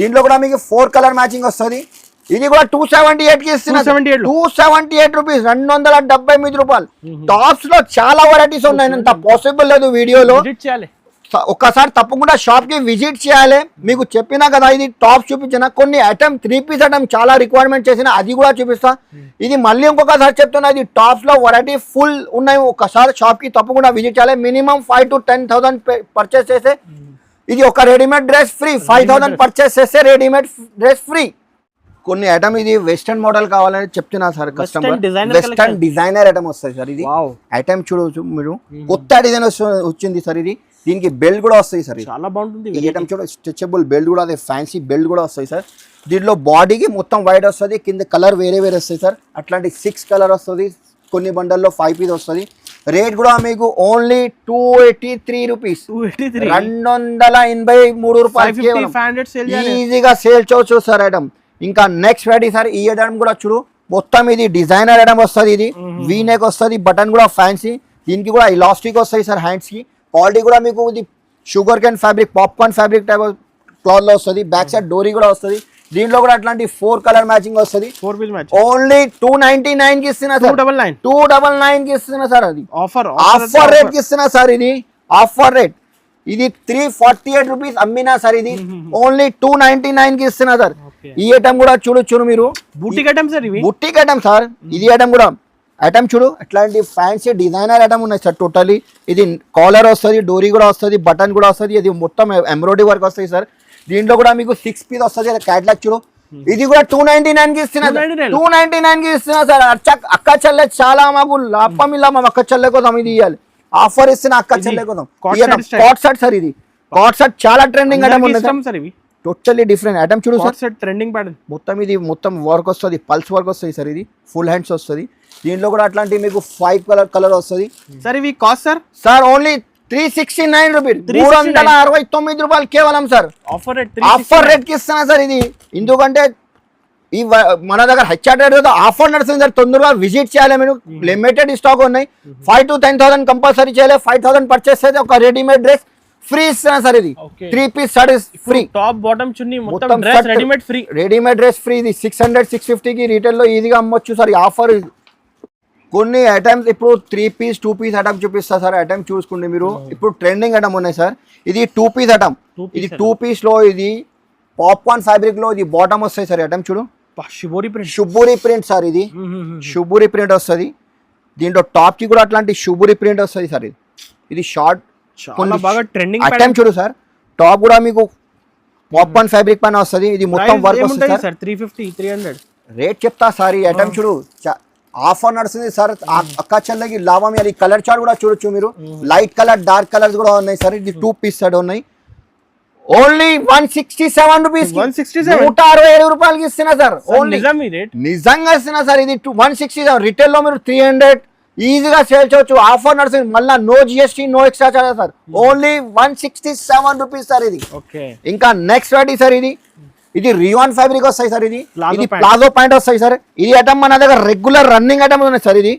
A: దీంట్లో కూడా మీకు 4 కలర్ మ్యాచింగ్ వస్తుంది. ఇది కూడా 278 కి ఇస్తున్నా. 278 రూపీస్ 278 రూపాయలు. టాప్స్ లో చాలా వెరైటీస్ ఉన్నాయి. అంత పాసిబుల్ లేదు వీడియోలో. ఒక్కసారి తప్పకుండా షాప్ కి విజిట్ చేయాలి. మీకు చెప్పినా కదా, ఇది టాప్ చూపించిన కొన్ని ఐటమ్ 3 పీస్ ఐటమ్ చాలా రిక్వైర్మెంట్ చేసిన, అది కూడా చూపిస్తా. ఇది మళ్ళీ ఇంకొకసారి చెప్తున్నా, ఇది టాప్స్ లో వెరైటీ ఫుల్ ఉన్నాయి. ఒకసారి షాప్ కి తప్పకుండా విజిట్ చేయాలి. మినిమం 5 to 10,000 పర్చేస్ చేస్తే ఇది ఒక రెడీమేడ్ డ్రెస్ ఫ్రీ. 5,000 పర్చేస్ చేస్తే రెడీమేడ్ డ్రెస్ ఫ్రీ. కొన్ని ఐటమ్ ఇది వెస్టర్న్ మోడల్ కావాలని చెప్తున్నా sir. Customer western designer item వస్తుంది సార్. ఇది ఐటమ్ చూడవచ్చు మీరు. కొత్త డిజైన్ వచ్చింది సార్. ఇది దీనికి బెల్ట్ కూడా వస్తాయి సార్.
B: చాలా బాగుంటుంది.
A: ఈ ఐటమ్ చూడ స్ట్రెచబుల్ బెల్ట్ కూడా, అదే ఫ్యాన్సీ బెల్ట్ కూడా వస్తాయి సార్. దీంట్లో బాడీకి మొత్తం వైట్ వస్తుంది, కింద కలర్ వేరే వేరే వస్తాయి సార్. అట్లాంటి 6 కలర్ వస్తుంది. కొన్ని బండల్లో 5 పీస్ వస్తుంది. రేట్ కూడా మీకు ఓన్లీ 283 రూపీస్ 283 రూపాయలు ఈజీగా సేల్ చేయొచ్చు సార్ ఐటమ్. ఇంకా నెక్స్ట్ వెరైటీ సార్. ఈ ఐటమ్ కూడా చూడు మొత్తం ఇది డిజైనర్ ఐటమ్ వస్తుంది. ఇది వీ నెక్ వస్తుంది, బటన్ కూడా ఫ్యాన్సీ. దీనికి కూడా ఇలాస్టిక్ వస్తాయి సార్ హ్యాండ్స్ కి. క్వాలిటీ కూడా మీకు ఇది sugar cane fabric, popcorn fabric type cloth లో వస్తుంది. బ్యాక్ సైడ్ డోరీ కూడా వస్తుంది. దీంట్లో కూడా అట్లాంటి 4 కలర్ మ్యాచింగ్ వస్తుంది. ఓన్లీ 299 కి ఇస్తున్నా సార్. 299 కి ఇస్తున్నా సార్. అది ఆఫర్ రేట్ కి ఇస్తున్నా సార్. ఇది ఆఫర్ రేట్. ఇది 348 రూపీస్ అమ్మినా సార్. ఇది ఓన్లీ 299 కి ఇస్తున్నా సార్. ఈ ఐటమ్ కూడా చూడు మీరు.
B: బుట్టిక్ ఐటమ్ సార్. ఇవి
A: బుట్టిక్ ఐటమ్ సార్. ఇది ఐటమ్ కూడా ఐటమ్ చూడు. అట్లాంటి ఫ్యాన్సీ డిజైనర్ ఐటమ్ ఉన్నాయి సార్. టోటలీ ఇది కాలర్ వస్తుంది, డోరీ కూడా వస్తుంది, బటన్ కూడా వస్తుంది. ఇది మొత్తం ఎంబ్రాయిడరీ వర్క్ వస్తుంది సార్. దీంట్లో కూడా మీకు 6 పీస్ వస్తుంది. క్యాట్లాగ్ చూడు. ఇది కూడా 299 కి ఇస్తున్నా. 299 కి ఇస్తున్నా సార్. అక్క చెల్లె చాలా మాకు లాభం ఇలా. మా అక్క చెల్లె కోసం ఇది ఇవ్వాలి. ఆఫర్ ఇస్తున్నా అక్క చెల్లె కోసం. Cot set sir. ఇది కాట్ సెట్ చాలా ట్రెండింగ్ ఐటమ్ ఉంది. టోటల్లీ డిఫరెంట్ ఐటమ్ చూడు సార్.
B: ట్రెండింగ్ ప్యాటర్న్ మొత్తం.
A: ఇది మొత్తం వర్క్ వస్తుంది, పల్స్ వర్క్ వస్తుంది సార్. ఇది ఫుల్ హ్యాండ్స్ వస్తుంది. దీంట్లో కూడా అట్లాంటి మీకు 5 కలర్ వస్తుంది
B: సార్. ఇవి కాస్ట్ సార్
A: ఓన్లీ 369 రూపీస్ 369 రూపాయలు కేవలం సార్. ఆఫర్ రేట్ కి ఇస్తున్నా సార్. ఇది ఎందుకంటే ఈ మన దగ్గర హెచ్ఆర్ ఆఫర్ నడుస్తుంది సార్. తొందరగా విజిట్ చేయాలి మీరు. లిమిటెడ్ స్టాక్ ఉన్నాయి. 5 to 10,000 కంపల్సరీ చేయాలి. 5,000 పర్చేస్ అయితే ఒక రెడీమేడ్ డ్రెస్ ఫ్రీ ఇస్తున్నా సార్. ఇది 3 piece shirt free,
B: top bottom chunni మొత్తం dress readymade free.
A: Readymade dress free. ఇది 600-650 కి రీటైల్ లో ఈజీగా అమ్మొచ్చు సార్. ఈ ఆఫర్. కొన్ని ఐటమ్స్ ఇప్పుడు 3 పీస్ 2 పీస్ ఐటమ్ చూపిస్తా సార్. ఐటమ్ చూసుకోండి మీరు. ఇప్పుడు ట్రెండింగ్ ఐటమ్ ఉన్నాయి సార్. ఇది 2 పీస్ ఐటమ్. ఇది 2 పీస్ లో ఇది పాప్కార్న్ ఫ్యాబ్రిక్ లో ఇది బాటమ్ వస్తాయి సార్. ఐటమ్ చూడు. Shibori print sir. ఇది షుబూరి ప్రింట్ వస్తుంది. దీంట్లో టాప్ కి కూడా అట్లాంటి షుబూరి ప్రింట్ వస్తుంది సార్. ఇది షార్ట్
B: బాగా ట్రెండింగ్
A: ఐటమ్ చూడు సార్. టాప్ కూడా మీకు పాప్కార్న్ ఫ్యాబ్రిక్ పైన వస్తుంది. ఇది మొత్తం వర్క్ వస్తుంది సార్.
B: 350-300
A: రేట్ చెప్తా సార్. ఈ ఐటమ్ చూడు ఆఫర్ నడుస్తుంది సార్. అక్క చెల్లెకి లాభం. అది కలర్ చార్ట్ కూడా చూడొచ్చు మీరు. లైట్ కలర్, డార్క్ కలర్స్ కూడా ఉన్నాయి సార్. ఇది 2 పీస్ సెట్ ఉన్నాయి. ఓన్లీ 167 రూపీస్ 167 రూపాయలకి ఇస్తున్నా సార్. ఓన్లీ నిజంగా ఇస్తున్నా సార్. ఇది 167. రిటైల్ లో మీరు 300 ఈజీగా సేల్ చేయొచ్చు. ఆఫర్ నడుస్తుంది. మళ్ళీ no GST, no extra charges sir. Only 167 rupees sir. ఇది ఇంకా నెక్స్ట్ వెరైటీ సార్. ఇది రియాన్ ఫ్యాబ్రిక్ వస్తాయి సార్. ఇది ప్లాజో పాయింట్ వస్తాయి సార్. ఇది ఐటమ్ మన దగ్గర రెగ్యులర్ రన్నింగ్ ఐటమ్ ఉన్నాయి సార్. ఇది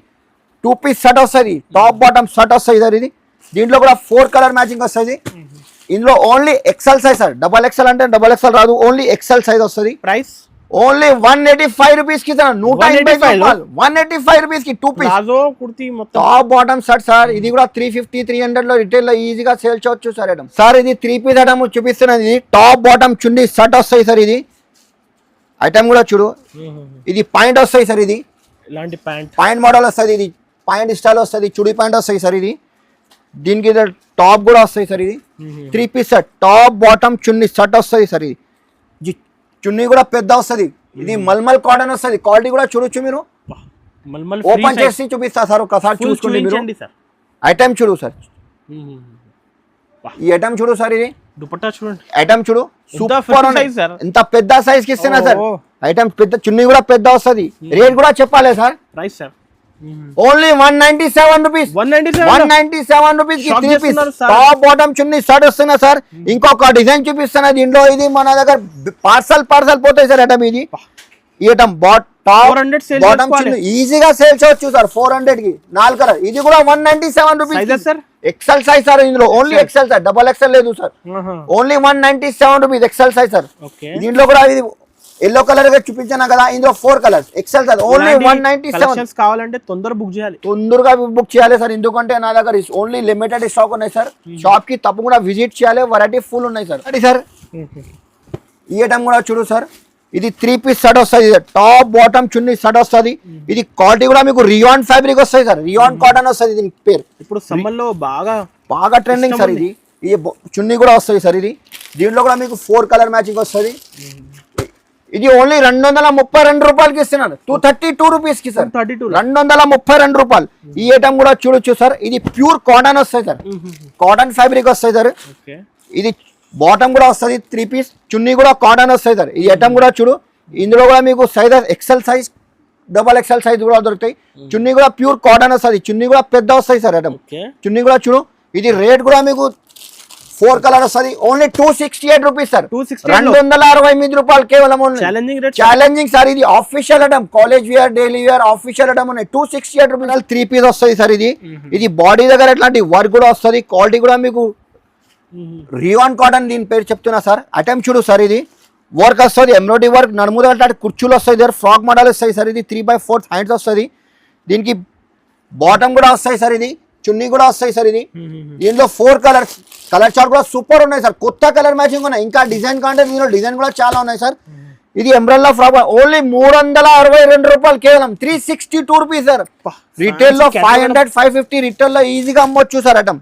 A: 2 పీస్ షర్ట్ వస్తుంది. టాప్ బాటమ్ షర్ట్ వస్తాయి సార్. ఇది దీంట్లో కూడా 4 కలర్ మ్యాచింగ్ వస్తుంది. ఇందులో only XL size sir. Double XL అంటే డబల్ ఎక్సెల్ రాదు. ఓన్లీ ఎక్సెల్ సైజ్ వస్తుంది. ఓన్లీ 185 రూపీస్ కి సార్ 185 రూపాయలు 185 రూపీస్ కి 2 పీస్
B: ప్లాజో కుర్తీ మొత్తం
A: టాప్ బాటమ్ షర్ట్ సార్. ఇది కూడా 350 300 లో రిటైల్ లో ఈజీగా సేల్ చేయొచ్చు సార్. ఐటమ్ సార్ ఇది 3 పీస్ ఐటమ్ చూపిస్తున్నది. ఇది టాప్ బాటమ్ చున్నీ షర్ట్ వస్తాయి సార్. ఇది ఐటమ్ కూడా చూడు. ఇది పాయింట్ వస్తాయి సార్. ఇది
B: ఇలాంటి
A: పాయింట్ మోడల్ వస్తుంది. ఇది పాయింట్ స్టైల్ వస్తుంది. చుడి పాయింట్ వస్తాయి సార్. ఇది దీనికి టాప్ కూడా వస్తాయి సార్. ఇది 3 పీస్ షర్ట్ టాప్ బాటమ్ చున్నీ షర్ట్ వస్తుంది సార్. ఇది చున్నీ కూడా పెద్ద వస్తుంది. ఇది మల్మల్ కాటన్ వస్తుంది. క్వాలిటీ కూడా చూడొచ్చు మీరు. ఓపెన్ చేసి చూపిస్తా సార్. ఒకసారి చూసుకోండి మీరు. ఐటమ్ చూడు సార్. ఈ ఐటమ్ చూడు సార్. ఇది
B: దుపట్టా చూడండి.
A: ఐటమ్ చూడు సూపర్. ఎంత పెద్ద సైజ్ కి ఇస్తున్నా సార్. ఐటమ్ పెద్ద చున్నీ కూడా పెద్ద వస్తుంది. రేట్ కూడా చెప్పాలి sir.
B: Price sir
A: only 197 rupees. 197 rupees కి 3 పీస్ టాప్ బాటమ్ చున్నీ షర్ట్ వస్తున్నా సార్. ఇంకొక డిజైన్ చూపిస్తున్నా దీంట్లో. ఇది మన దగ్గర పార్సల్ పోతాయి సార్. ఐటమ్ ఇది ఈ ఐటమ్ బాటమ్ చున్నీ ఈజీగా సేల్ చేయొచ్చు సార్. 400 కి 4 కలర్. ఇది కూడా 197 rupees sir. XL size sir. ఇందులో only XL sir. Double XL లేదు sir. Only 197 rupees XL size sir. దీంట్లో కూడా ఇది ఎల్లో కలర్ గా చూపించాను కదా. ఇందులో 4 కలర్స్ ఎక్సెల్ సార్. ఓన్లీ 197
B: కావాలంటే
A: తొందరగా బుక్ చేయాలి సార్. ఎందుకంటే నా దగ్గర ఓన్లీ లిమిటెడ్ స్టాక్ ఉన్నాయి సార్. షాప్ కి తప్పకుండా విజిట్ చేయాలి. వెరైటీ ఫుల్ ఉన్నాయి సార్. సార్ ఈ ఐటమ్ కూడా చూడు సార్. ఇది 3 పీస్ షర్ట్ వస్తుంది. టాప్ బాటమ్ చున్నీ షర్ట్ వస్తుంది. ఇది క్వాలిటీ కూడా మీకు రియాన్ ఫ్యాబ్రిక్ వస్తుంది సార్. రియాన్ కాటన్ వస్తుంది. దీని పేరు
B: ఇప్పుడు సమ్మర్ లో
A: బాగా ట్రెండింగ్ సార్. ఇది చున్నీ కూడా వస్తుంది సార్. ఇది దీంట్లో కూడా మీకు 4 కలర్ మ్యాచింగ్ వస్తుంది. ఇది ఓన్లీ 232 రూపాయలకి ఇస్తున్నాను. 232 రూపీస్ కి సార్. 232 రూపాయలు. ఈ ఐటమ్ కూడా చూడొచ్చు సార్. ఇది ప్యూర్ కాటన్ వస్తాయి సార్. కాటన్ ఫ్యాబ్రిక్ వస్తాయి సార్. ఇది బాటమ్ కూడా వస్తుంది. 3 పీస్ చున్నీ కూడా కాటన్ వస్తాయి సార్. ఈ ఐటమ్ కూడా చూడు. ఇందులో కూడా మీకు size XL size double XL size కూడా దొరుకుతాయి. చున్నీ కూడా ప్యూర్ కాటన్ వస్తుంది. చున్నీ కూడా పెద్ద వస్తాయి సార్. ఐటమ్ చున్నీ కూడా చూడు. ఇది రేట్ కూడా మీకు 4 కలర్ వస్తుంది. Only 268 rupees sir. 268 రూపాయలు కేవలం. Challenging sir. ఇది official item. College wear daily wear official item ఉన్నాయి. 268 రూపీస్ 3 పీస్ వస్తుంది సార్. ఇది బాడీ దగ్గర ఎట్లాంటి వర్క్ కూడా వస్తుంది. క్వాలిటీ కూడా మీకు రియాన్ కాటన్ దీని పేరు చెప్తున్నా సార్. ఐటమ్ చూడు సార్. ఇది వర్క్ వస్తుంది. ఎంబ్రాయిడరీ వర్క్ నడుము అట్లాంటి కుర్చీలు వస్తాయి సార్. ఫ్రాక్ మోడల్ వస్తాయి సార్. ఇది 3/4 హ్యాండ్స్ వస్తుంది. దీనికి బాటమ్ కూడా వస్తాయి సార్. ఇది చున్నీ కూడా వస్తాయి సార్. ఇది దీంట్లో 4 కలర్స్. కలర్ చార్ట్ కూడా సూపర్ ఉన్నాయి సార్. కొత్త కలర్ మ్యాచింగ్ ఉన్నాయి. ఇంకా డిజైన్ కంటే దీనిలో డిజైన్ కూడా చాలా ఉన్నాయి సార్. ఇది ఎంబ్రెల్లా ఫ్రాక్ ఓన్లీ 362 రూపాయలు కేవలం. 362 రూపీస్ సార్. రిటైల్ లో 500 550 రిటైల్ లో ఈజీగా అమ్మొచ్చు సార్. Item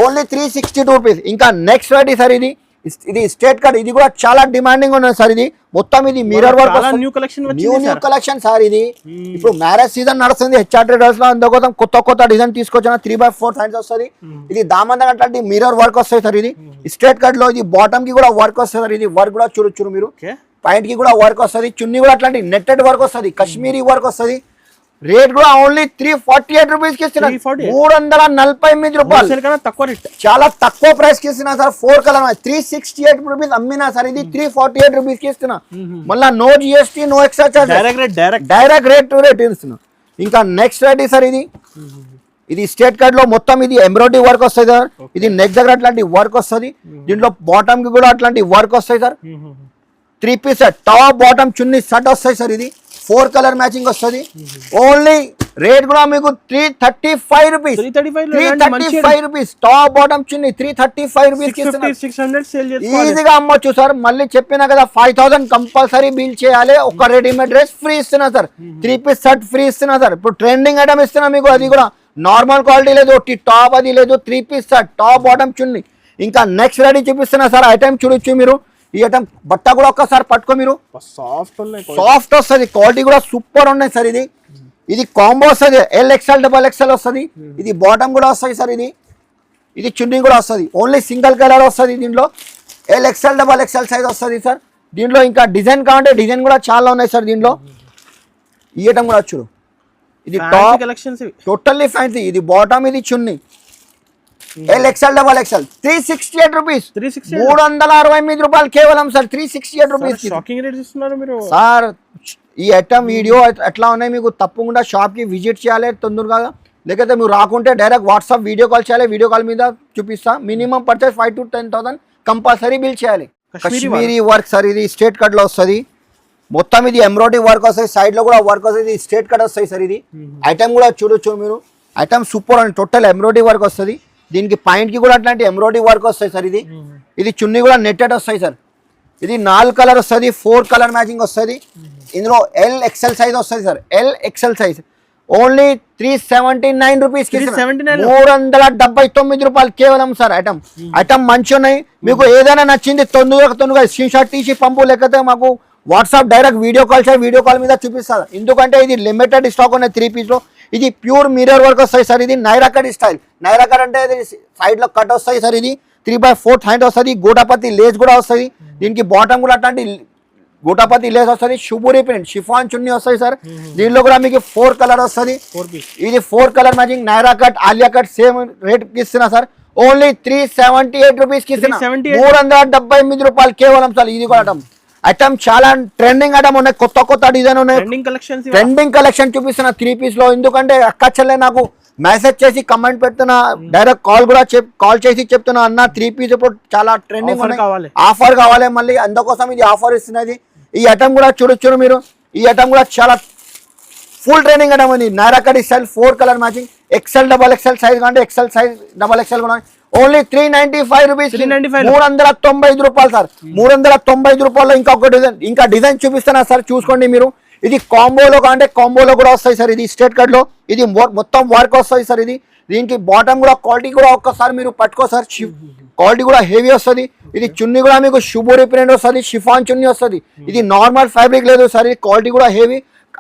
A: only 362 rupees. ఇంకా నెక్స్ట్ వెరైటీ సార్. ఇది స్ట్రేట్ కట్. ఇది కూడా చాలా డిమాండింగ్ ఉన్నది సార్. ఇది మొత్తం ఇది mirror work new collection sir. ఇది ఇప్పుడు మ్యారేజ్ సీజన్ నడుస్తుంది. హెచ్ఆర్ ట్రేడర్స్ లో అందుకోసం కొత్త డిజైన్ తీసుకొచ్చిన 3/4 హ్యాండ్స్ వస్తుంది. ఇది దామందం అట్లాంటి మిర్రర్ వర్క్ వస్తాయి సార్. ఇది స్ట్రేట్ కట్ లో ఇది బాటమ్ కి కూడా వర్క్ వస్తుంది సార్. ఇది వర్క్ కూడా చూడొచ్చు మీరు. పాయింట్ కి కూడా వర్క్ వస్తుంది. చున్నీ కూడా అట్లాంటి నెట్టెడ్ వర్క్ వస్తుంది. కశ్మీరీ వర్క్ వస్తుంది. రేట్ కూడా ఓన్లీ 348 రూపీస్ కి ఇస్తున్నారు. 348 రూపాయలు. చాలా తక్కువ ప్రైస్ కి ఇస్తున్నా సార్. 4 కలర్ 368 రూపీస్ అమ్మినా సార్. ఇది 348 రూపీస్ కి ఇస్తున్నా. మళ్ళీ no GST no extra charge. Direct rate ఇస్తున్నా. ఇంకా నెక్స్ట్ రేట్ సార్. ఇది స్ట్రేట్ కట్ లో మొత్తం ఇది ఎంబ్రాయిడరీ వర్క్ వస్తుంది సార్. ఇది నెక్ దగ్గర అట్లాంటి వర్క్ వస్తుంది. దీంట్లో బాటమ్ కి కూడా అట్లాంటి వర్క్ వస్తాయి సార్. 3 పీస్ టాప్ బాటమ్ చున్నీ షర్ట్ వస్తాయి సార్. ఇది 4 కలర్ మ్యాచింగ్ వస్తుంది. ఓన్లీ రేట్ కూడా మీకు 335 రూపీస్. 335 రూపీస్ టాప్ బాటమ్ చున్నీ 335 రూపీస్ ఈజీగా అమ్మొచ్చు సార్. మళ్ళీ చెప్పినా కదా 5000 కంపల్సరీ బిల్ చేయాలి. ఒక రెడీమేడ్ డ్రెస్ ఫ్రీ ఇస్తున్నా సార్. 3 పీస్ షర్ట్ ఫ్రీ ఇస్తున్నా సార్. ఇప్పుడు ట్రెండింగ్ ఐటమ్ ఇస్తున్నా మీకు. అది కూడా నార్మల్ క్వాలిటీ లేదు. టాప్ అది లేదు. 3 పీస్ షర్ట్ టాప్ బాటమ్ చున్నీ. ఇంకా నెక్స్ట్ రెడీ చూపిస్తున్నా సార్. ఐటమ్ చూడొచ్చు మీరు. ఈ ఐటమ్ బట్ట కూడా ఒక్కసారి పట్టుకో మీరు. సాఫ్ట్ వస్తుంది. క్వాలిటీ కూడా సూపర్ ఉన్నాయి సార్. ఇది కాంబో వస్తుంది. LXL XXL వస్తుంది. ఇది బాటమ్ కూడా వస్తుంది సార్. ఇది చున్నీ కూడా వస్తుంది. ఓన్లీ సింగిల్ కలర్ వస్తుంది. దీంట్లో LXL XXL సైజ్ వస్తుంది సార్. దీంట్లో ఇంకా డిజైన్ కావాలంటే డిజైన్ కూడా చాలా ఉన్నాయి సార్. దీంట్లో ఈ ఐటమ్ కూడా చూడు. ఇది టాప్ టోటల్లీ ఫ్యాన్సీ. ఇది బాటమ్ ఇది చున్నీ. LXL XXL 368 rupees. 368 రూపాయలు కేవలం సార్. 368 rupees sir. ఈ ఐటమ్ వీడియో ఎట్లా ఉన్నాయి మీకు తప్పకుండా షాప్ కి విజిట్ చేయాలి తొందరగా. లేకపోతే మీరు రాకుంటే డైరెక్ట్ వాట్సాప్ వీడియో కాల్ చేయాలి. వీడియో కాల్ మీద చూపిస్తా. Minimum purchase 5 to 10,000 compulsory bill చేయాలి. Kashmiri work sir. ఇది స్ట్రేట్ కట్ లో వస్తుంది. మొత్తం ఇది ఎంబ్రాయిడరీ వర్క్ వస్తాయి, సైడ్ లో కూడా వర్క్ వస్తుంది, స్ట్రేట్ కట్ వస్తాయి సార్. ఇది ఐటమ్ కూడా చూడొచ్చు మీరు, ఐటమ్ సూపర్ అండి, టోటల్ ఎంబ్రాయిడరీ వర్క్ వస్తుంది. దీనికి పాయింట్ కి కూడా అట్లాంటి ఎంబ్రాయిడరీ వర్క్ వస్తాయి సార్. ఇది చున్నీ కూడా నెట్టెడ్ వస్తాయి సార్. ఇది 4 కలర్ వస్తుంది, 4 కలర్ మ్యాచింగ్ వస్తుంది. ఇందులో LXL సైజ్ వస్తుంది sir, LXL size. Only 379 rupees కి 379 రూపాయలు కేవలం సార్. ఐటమ్ మంచి ఉన్నాయి. మీకు ఏదైనా నచ్చింది తొందరగా స్క్రీన్ షాట్ తీసి పంపు, లేకపోతే మాకు వాట్సాప్ డైరెక్ట్ వీడియో కాల్ మీద చూపిస్తారు. ఎందుకంటే ఇది లిమిటెడ్ స్టాక్ ఉన్నాయి 3 పీస్ లో. ఇది ప్యూర్ మిర్రర్ వర్క్ వస్తాయి సార్. ఇది Naira cut style. Naira cut అంటే ఇది సైడ్ లో కట్ వస్తాయి సార్. ఇది 3/4 హ్యాండ్ వస్తుంది, గోటాపతి లేస్ కూడా వస్తుంది. దీనికి బాటమ్ కూడా అట్లాంటి గోటాపతి లేస్ వస్తుంది, షుబూరి ప్రింట్ షిఫాన్ చున్నీ వస్తాయి సార్. దీనిలో కూడా మీకు 4 కలర్ వస్తుంది. ఇది 4 colour matching Naira cut, Alia cut same rate ఇస్తున్నా సార్. ఓన్లీ 378 రూపీస్ కి ఇస్తున్నా, 378 రూపాయలు కేవలం సార్. ఇది కూడా ఐటమ్ చాలా ట్రెండింగ్ ఐటమ్ ఉన్నాయి, కొత్త డిజైన్ ఉన్నాయి, ట్రెండింగ్ కలెక్షన్ చూపిస్తున్నా 3 పీస్ లో. ఎందుకంటే అక్క చెల్లె నాకు మెసేజ్ చేసి కమెంట్ పెడుతున్నా, డైరెక్ట్ కాల్ చేసి చెప్తున్నా, అన్న 3 పీస్ ఇప్పుడు చాలా ట్రెండింగ్ ఆఫర్ కావాలి, మళ్ళీ అందుకోసం ఇది ఆఫర్ ఇస్తున్నది. ఈ ఐటమ్ కూడా చూడొచ్చు మీరు. ఈ ఐటమ్ కూడా చాలా ఫుల్ ట్రెండింగ్ ఐటమ్ ఉంది. Naira cut style 4 colour matching, XL XXL size కంటే XL సైజ్ XXL కూడా ఓన్లీ 395 రూపీస్, 395 రూపాయలు సార్. 395 రూపాయల్లో ఇంకా డిజైన్ చూపిస్తున్నా సార్, చూసుకోండి మీరు. ఇది కాంబోలో అంటే కాంబోలో కూడా వస్తాయి సార్. ఇది స్ట్రేట్ కట్ లో ఇది మొత్తం వర్క్ వస్తుంది సార్. ఇది దీనికి బాటమ్ కూడా క్వాలిటీ కూడా ఒక్కసారి మీరు పట్టుకో సార్, క్వాలిటీ కూడా హెవీ వస్తుంది. ఇది చున్నీ కూడా మీకు షుబూరి ప్రింట్ వస్తుంది, షిఫాన్ చున్నీ వస్తుంది. ఇది నార్మల్ ఫ్యాబ్రిక్ లేదు సార్, ఇది క్వాలిటీ కూడా హెవీ.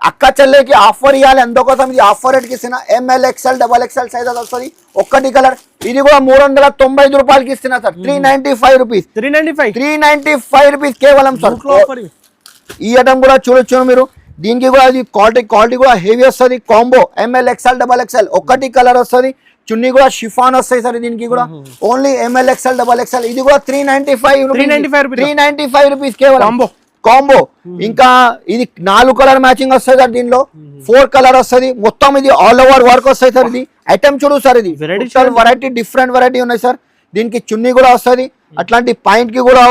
A: అక్క చెల్లెకి ఆఫర్ ఇవ్వాలి, అందుకోసం ఇది ఆఫర్ రేట్కి ఇస్తున్నా. ML XL XXL సైజ్ వస్తుంది, ఒక్కటి కలర్. ఇది కూడా 395 రూపాయలకి ఇస్తున్నా సార్. 395 రూపీస్, 395 రూపీస్ కేవలం సార్. ఈ ఐటమ్ కూడా చూడొచ్చు మీరు. దీనికి కూడా ఇది క్వాలిటీ కూడా హెవీ వస్తుంది. కాంబో ML XL XXL ఒక్కటి కలర్ వస్తుంది. చున్నీ కూడా షిఫాన్ వస్తాయి సార్. దీనికి కూడా ఓన్లీ ML XL XXL. ఇది కూడా 395 రూపీస్ కేవలం కాంబో. ఇంకా ఇది 4 కలర్ మ్యాచింగ్ వస్తాయి సార్. దీనిలో 4 కలర్ వస్తుంది. మొత్తం ఇది ఆల్ ఓవర్ వర్క్ వస్తాయి సార్. ఇది ఐటమ్ చూడు సార్, ఇది వెరైటీ డిఫరెంట్ వెరైటీ ఉన్నాయి సార్. దీనికి చున్నీ కూడా వస్తుంది, అట్లాంటి పాయింట్ కి కూడా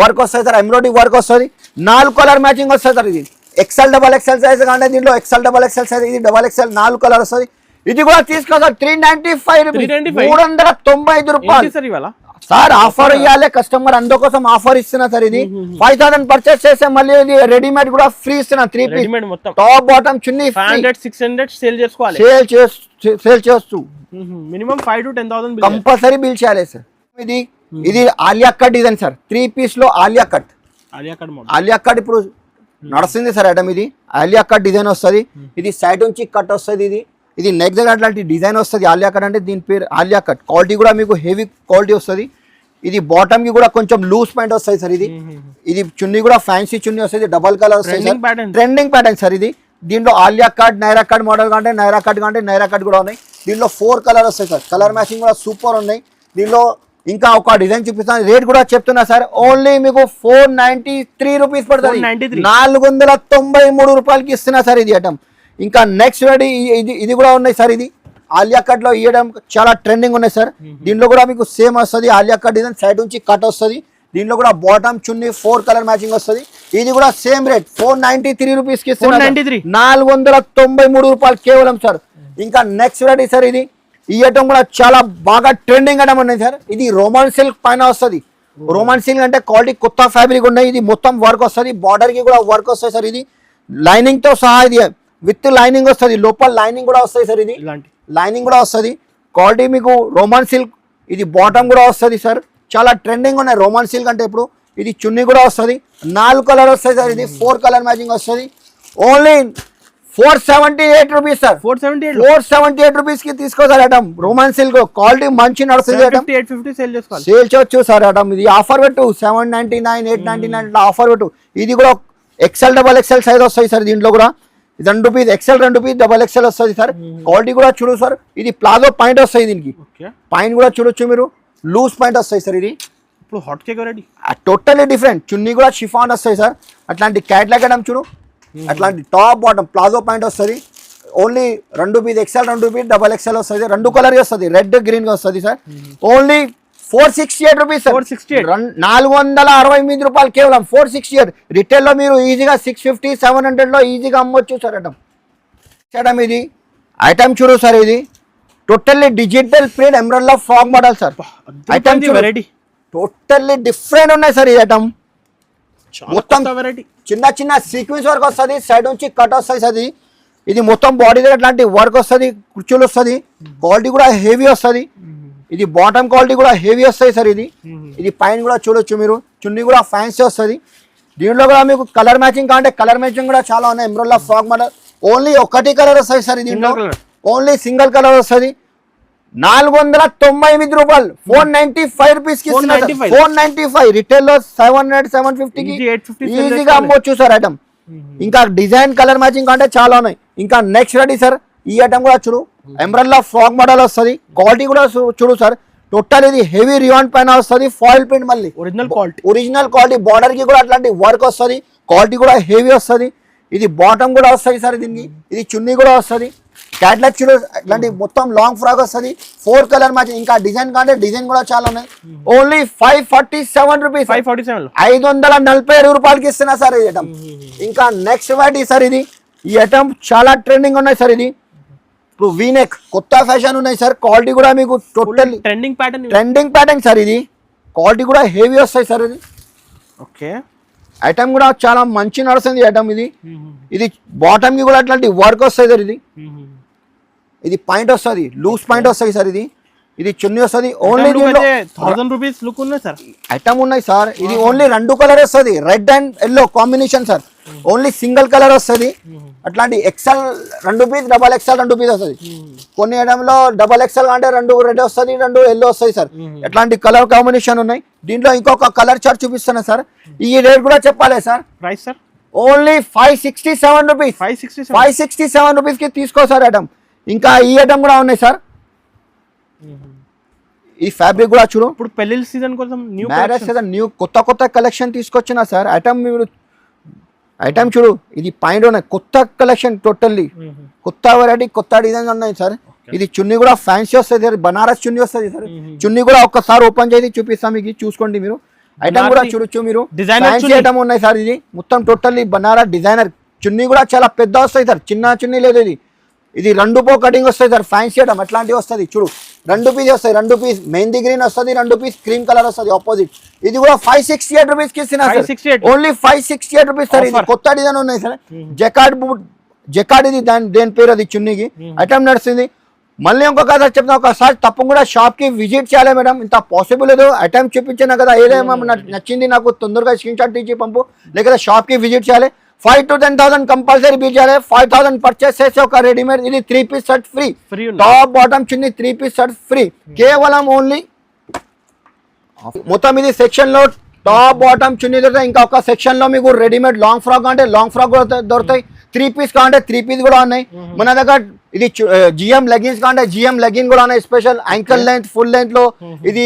A: వర్క్ వస్తాయి సార్, ఎంబ్రాయిడరీ వర్క్ వస్తుంది. 4 కలర్ మ్యాచింగ్ వస్తుంది సార్. ఇది XL XXL సైజ్ కంటే దీంట్లో XL XXL సైజ్, ఇది XXL 4 కలర్ వస్తుంది. ఇది కూడా తీసుకో సార్. 395 రూపీస్, 395 రూపాయలు సార్. ఆఫర్ ఇవ్వాలి కస్టమర్, అందుకోసం ఆఫర్ ఇస్తున్నా సార్. ఇది 5000 పర్చేస్ చేస్తే మళ్ళీ ఇది రెడీమేడ్ కూడా ఫ్రీ ఇస్తున్నా. 3 పీస్ టాప్ బాటమ్ చున్నీ
B: 500-600 సేల్ చేసుకోవాలి,
A: సేల్ చేస్తూ
B: మినిమం 5 to 10,000
A: కంపల్సరీ బిల్ చేయాలి సార్. ఇది Alia cut design sir. 3 piece లో ఆలియా కట్ ఇప్పుడు నడుస్తుంది సార్ ఐటమ్. ఇది ఆలియా కట్ డిజైన్ వస్తుంది. ఇది సైడ్ నుంచి కట్ వస్తుంది. ఇది నెక్ దగ్గర అట్లాంటి డిజైన్ వస్తుంది. ఆలియా కట్ అంటే దీని పేరు ఆలియా కట్. క్వాలిటీ కూడా మీకు హెవీ క్వాలిటీ వస్తుంది. ఇది బాటమ్ కి కూడా కొంచెం లూజ్ ప్యాంట్ వస్తుంది సార్. ఇది చున్నీ కూడా ఫ్యాన్సీ చున్నీ వస్తుంది, డబల్ కలర్ వస్తుంది, ట్రెండింగ్ ప్యాటర్న్ సార్. ఇది దీంట్లో Alia cut, Naira cut model కంటే నైరా కట్ కూడా ఉన్నాయి. దీంట్లో 4 కలర్ వస్తాయి సార్. కలర్ మ్యాచింగ్ కూడా సూపర్ ఉన్నాయి. దీనిలో ఇంకా ఒక డిజైన్ చూపిస్తాను, రేట్ కూడా చెప్తున్నా సార్. ఓన్లీ మీకు 493 రూపీస్ పడుతుంది, 493 రూపాయలకి ఇస్తున్నా సార్ ఇది ఐటమ్. ఇంకా నెక్స్ట్ ఇది కూడా ఉన్నాయి సార్. ఇది ఆలియా కట్ లో ఇవ్వడం చాలా ట్రెండింగ్ ఉన్నాయి సార్. దీంట్లో కూడా మీకు సేమ్ వస్తుంది, ఆలియా కట్ డిజైన్ సైడ్ నుంచి కట్ వస్తుంది. దీంట్లో కూడా బాటమ్ చున్నీ 4 కలర్ మ్యాచింగ్ వస్తుంది. ఇది కూడా సేమ్ రేట్ 493 రూపీస్ కి ఇస్తున్నా, 493 రూపాయలు కేవలం సార్. ఇంకా నెక్స్ట్ వెరైటీ సార్. ఇది ఈ ఐటమ్ కూడా చాలా బాగా ట్రెండింగ్ ఐటమ్ ఉన్నాయి సార్. ఇది రోమన్ సిల్క్ పైన వస్తుంది. రోమన్ సిల్క్ అంటే క్వాలిటీ కొత్త ఫ్యాబ్రిక్ ఉన్నాయి. ఇది మొత్తం వర్క్ వస్తుంది, బార్డర్ కి కూడా వర్క్ వస్తుంది సార్. ఇది లైనింగ్ తో సహా ఇది విత్ లైనింగ్ వస్తుంది, లోపల లైనింగ్ కూడా వస్తుంది సార్. ఇది లైనింగ్ కూడా వస్తుంది. క్వాలిటీ మీకు రోమన్ సిల్క్. ఇది బాటమ్ కూడా వస్తుంది సార్. చాలా ట్రెండింగ్ ఉన్నాయి రోమన్ సిల్క్ అంటే ఇప్పుడు. ఇది చున్నీ కూడా వస్తుంది, 4 కలర్ వస్తాయి సార్. ఇది 4 కలర్ మ్యాచింగ్ వస్తుంది. Only 478 rupees sir. 478 రూపీస్ కి తీసుకో sir item. Roman silk quality మంచి నడుస్తుంది. సేల్ చేయొచ్చు సార్ ఐటమ్. ఇది ఆఫర్ పెట్టు 799, 899 ఆఫర్ పెట్టు. ఇది కూడా XL XXL సైజ్ వస్తాయి సార్. దీంట్లో కూడా 2 రూపీస్ XL, 2 రూపీస్ XXL వస్తుంది సార్. క్వాలిటీ కూడా చూడు సార్. ఇది ప్లాజో పాయింట్ వస్తాయి. దీనికి పాయింట్ కూడా చూడొచ్చు మీరు, లూజ్ పాయింట్ వస్తాయి సార్. ఇది
B: ఇప్పుడు hot cake variety
A: totally different. Chunni కూడా షిఫాన్ వస్తాయి సార్. అట్లాంటి క్యాట్లాగ్ ఐటమ్ చూడు, అట్లాంటి టాప్ బాటమ్ ప్లాజో పాయింట్ వస్తుంది. Only 2 rupees XL, 2 rupees XXL వస్తుంది. 2 కలర్ వస్తుంది, రెడ్ గ్రీన్ గా వస్తుంది సార్. Only 468 rupees
B: 468.
A: 468 రూపాయలు కేవలం 468. రిటైల్ లో మీరు ఈజీగా 650 700 లో ఈజీగా అమ్మొచ్చు సార్ ఐటమ్ ఇది ఐటమ్ చూడు సార్ ఇది totally digital print emerald frock model sir item
B: variety
A: totally different ఉన్నాయి సార్ ఈ ఐటమ్ మొత్తం
B: వెరైటీ
A: చిన్న చిన్న సీక్వెన్స్ వర్క్ వస్తుంది సైడ్ నుంచి కట్ వస్తుంది సార్ ఇది మొత్తం బాడీ దగ్గర అట్లాంటి వర్క్ వస్తుంది కుర్చీలు వస్తుంది క్వాలిటీ కూడా హెవీ వస్తుంది ఇది బాటమ్ క్వాలిటీ కూడా హెవీ వస్తుంది సార్ ఇది పైన కూడా చూడొచ్చు మీరు చున్నీ కూడా ఫ్యాన్సీ వస్తుంది దీంట్లో కూడా మీకు కలర్ మ్యాచింగ్ కావాలంటే కలర్ మ్యాచింగ్ కూడా చాలా ఉన్నాయి ఎమరాల్డ్ ఫ్రాక్ మోడల్ ఓన్లీ ఒకటి కలర్ వస్తుంది సార్ దీంట్లో ఓన్లీ సింగిల్ కలర్ వస్తుంది 498 రూపాయలు 495 రూపీస్ కి 495 రిటైల్ లో 700 750 కి ఈజీగా అమ్మొచ్చు సార్ ఐటమ్ ఇంకా డిజైన్ కలర్ మ్యాచింగ్ అంటే చాలా ఉన్నాయి ఇంకా నెక్స్ట్ రెడీ సార్ ఈ ఐటమ్ కూడా చూడు ఎమరాల్డ్ ఫ్రాక్ మోడల్ వస్తుంది క్వాలిటీ కూడా చూడు సార్ టోటల్ ఇది హెవీ రివాన్ పైన వస్తుంది ఫాయిల్ ప్రింట్ మళ్ళీ ఒరిజినల్ క్వాలిటీ బార్డర్ కి కూడా అట్లాంటి వర్క్ వస్తుంది క్వాలిటీ కూడా హెవీ వస్తుంది ఇది బాటమ్ కూడా వస్తుంది సార్ దీనికి ఇది చున్నీ కూడా వస్తుంది క్యాట్లాగ్ చూడు ఇట్లాంటి మొత్తం లాంగ్ ఫ్రాక్ వస్తుంది 4 కలర్ మ్యాచింగ్ ఇంకా డిజైన్ కంటే డిజైన్ కూడా చాలా ఉన్నాయి ఓన్లీ 547 రూపీస్ 547 రూపాయలకి ఇస్తున్నా సార్ ఈ ఐటమ్ ఇంకా నెక్స్ట్ వెరైటీ సార్ ఇది ఈ ఐటమ్ చాలా ట్రెండింగ్ ఉన్నాయి సార్ ఇది ఇప్పుడు వీనెక్ కొత్త ఫ్యాషన్ ఉన్నాయి సార్ క్వాలిటీ కూడా మీకు టోటల్ ట్రెండింగ్ ప్యాటర్న్ సార్ ఇది క్వాలిటీ కూడా హెవీ వస్తాయి సార్ ఇది
B: ఓకే
A: ఐటమ్ కూడా చాలా మంచి నడుస్తుంది ఐటమ్ ఇది బాటమ్ కి కూడా అట్లాంటి వర్క్ వస్తుంది సార్ ఇది పాయింట్ వస్తుంది లూజ్ పాయింట్ వస్తుంది సార్ ఇది చున్నీ వస్తుంది ఓన్లీ
B: 1000 రూపీస్ లుక్ ఉన్నాయి సార్
A: ఐటమ్ ఉన్నాయి సార్ ఇది ఓన్లీ 2 కలర్ వస్తుంది red and yellow combination sir only single colour వస్తుంది అట్లాంటి XL 2 piece double XL 2 piece వస్తుంది కొన్ని ఐటమ్ లో డబల్ ఎక్సెల్ అంటే 2 రెడ్ వస్తుంది 2 ఎల్లో వస్తాయి సార్ ఎట్లాంటి కలర్ కాంబినేషన్ ఉన్నాయి దీంట్లో ఇంకొక కలర్ చార్ట్ చూపిస్తున్నా సార్ ఈ రేట్ కూడా చెప్పాలి sir
B: price sir
A: only 567 rupees 567 rupees కి తీసుకో సార్ ఐటమ్ ఇంకా ఈ ఐటమ్ కూడా ఉన్నాయి సార్ ఈ ఫ్యాబ్రిక్ కూడా చూడు
B: ఇప్పుడు పెళ్లి సీజన్ కోసం
A: మ్యారేజ్ సీజన్ న్యూ కొత్త కలెక్షన్ తీసుకొచ్చిన సార్ ఐటమ్ చూడు ఇది పాయింట్ ఉన్నాయి కొత్త కలెక్షన్ టోటల్లీ కొత్త వెరైటీ కొత్త డిజైన్ ఉన్నాయి సార్ ఇది చున్నీ కూడా ఫ్యాన్సీ వస్తుంది సార్ బనారస్ చున్నీ వస్తుంది సార్ చున్నీ కూడా ఒక్కసారి ఓపెన్ చేసి చూపిస్తాం మీకు చూసుకోండి మీరు ఐటమ్ కూడా చూడొచ్చు మీరు ఫ్యాన్సీ ఐటమ్ ఉన్నాయి సార్ ఇది మొత్తం టోటల్లీ బనారస్ డిజైనర్ చున్నీ కూడా చాలా పెద్ద వస్తాయి సార్ చిన్న చున్నీ లేదు ఇది 2 పో కటింగ్ వస్తాయి సార్ ఫ్యాన్సీ ఐటమ్ అట్లాంటివి వస్తుంది చూడు 2 పీస్ వస్తాయి 2 పీస్ మెహందీ గ్రీన్ వస్తుంది 2 పీస్ క్రీమ్ కలర్ వస్తుంది ఆపోజిట్ ఇది కూడా 568 రూపీస్ కి ఇస్తున్నా సార్ ఓన్లీ 568 రూపీస్ సార్ ఇది కొత్త డిజైన్ ఉన్నాయి సార్ జకార్డ్ ఇది దేని పేరు అది చున్నీకి ఐటమ్ నడుస్తుంది మళ్ళీ ఇంకొక చెప్తాను ఒకసారి తప్పకుండా షాప్ కి విజిట్ చేయాలి మేడం ఇంత పాసిబుల్ లేదు ఐటమ్ చూపించాను కదా ఏదేమో నచ్చింది నాకు తొందరగా స్క్రీన్ షాట్ తీసి పంపు లేకపోతే షాప్ కి విజిట్ చేయాలి 5 to 10,000 కంపల్సరీ బిల్ చేయాలి 5,000 పర్చేస్ చేసి ఒక రెడీమేడ్ ఇది 3 piece shirt free top bottom chunni 3 piece shirt free కేవలం ఓన్లీ మొత్తం ఇది సెక్షన్ లో టాప్ బాటమ్ చున్నీ దొరుకుతాయి ఇంకా ఒక సెక్షన్ లో మీకు రెడీమేడ్ లాంగ్ ఫ్రాక్ అంటే లాంగ్ ఫ్రాక్ కూడా దొరుకుతాయి 3 పీస్ కావాలంటే 3 పీస్ కూడా ఉన్నాయి మన దగ్గర ఇది జిఎం లెగిన్స్ కావాలంటే జిఎం లెగిన్ కూడా ఉన్నాయి special ankle length full length లో ఇది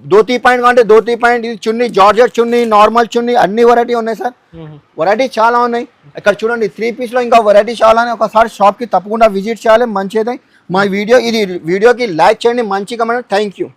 A: ధోతీ పాయింట్ అంటే ధోతీ పాయింట్ ఇది చున్నీ జార్జెట్ చున్నీ నార్మల్ చున్నీ అన్ని వెరైటీ ఉన్నాయి సార్ వెరైటీ చాలా ఉన్నాయి ఇక్కడ చూడండి 3 పీస్ లో ఇంకా వెరైటీ చాలా ఒకసారి షాప్ కి తప్పకుండా విజిట్ చేయాలి మంచిది మా వీడియోకి లైక్ చేయండి మంచి కమెంట్ థ్యాంక్ యూ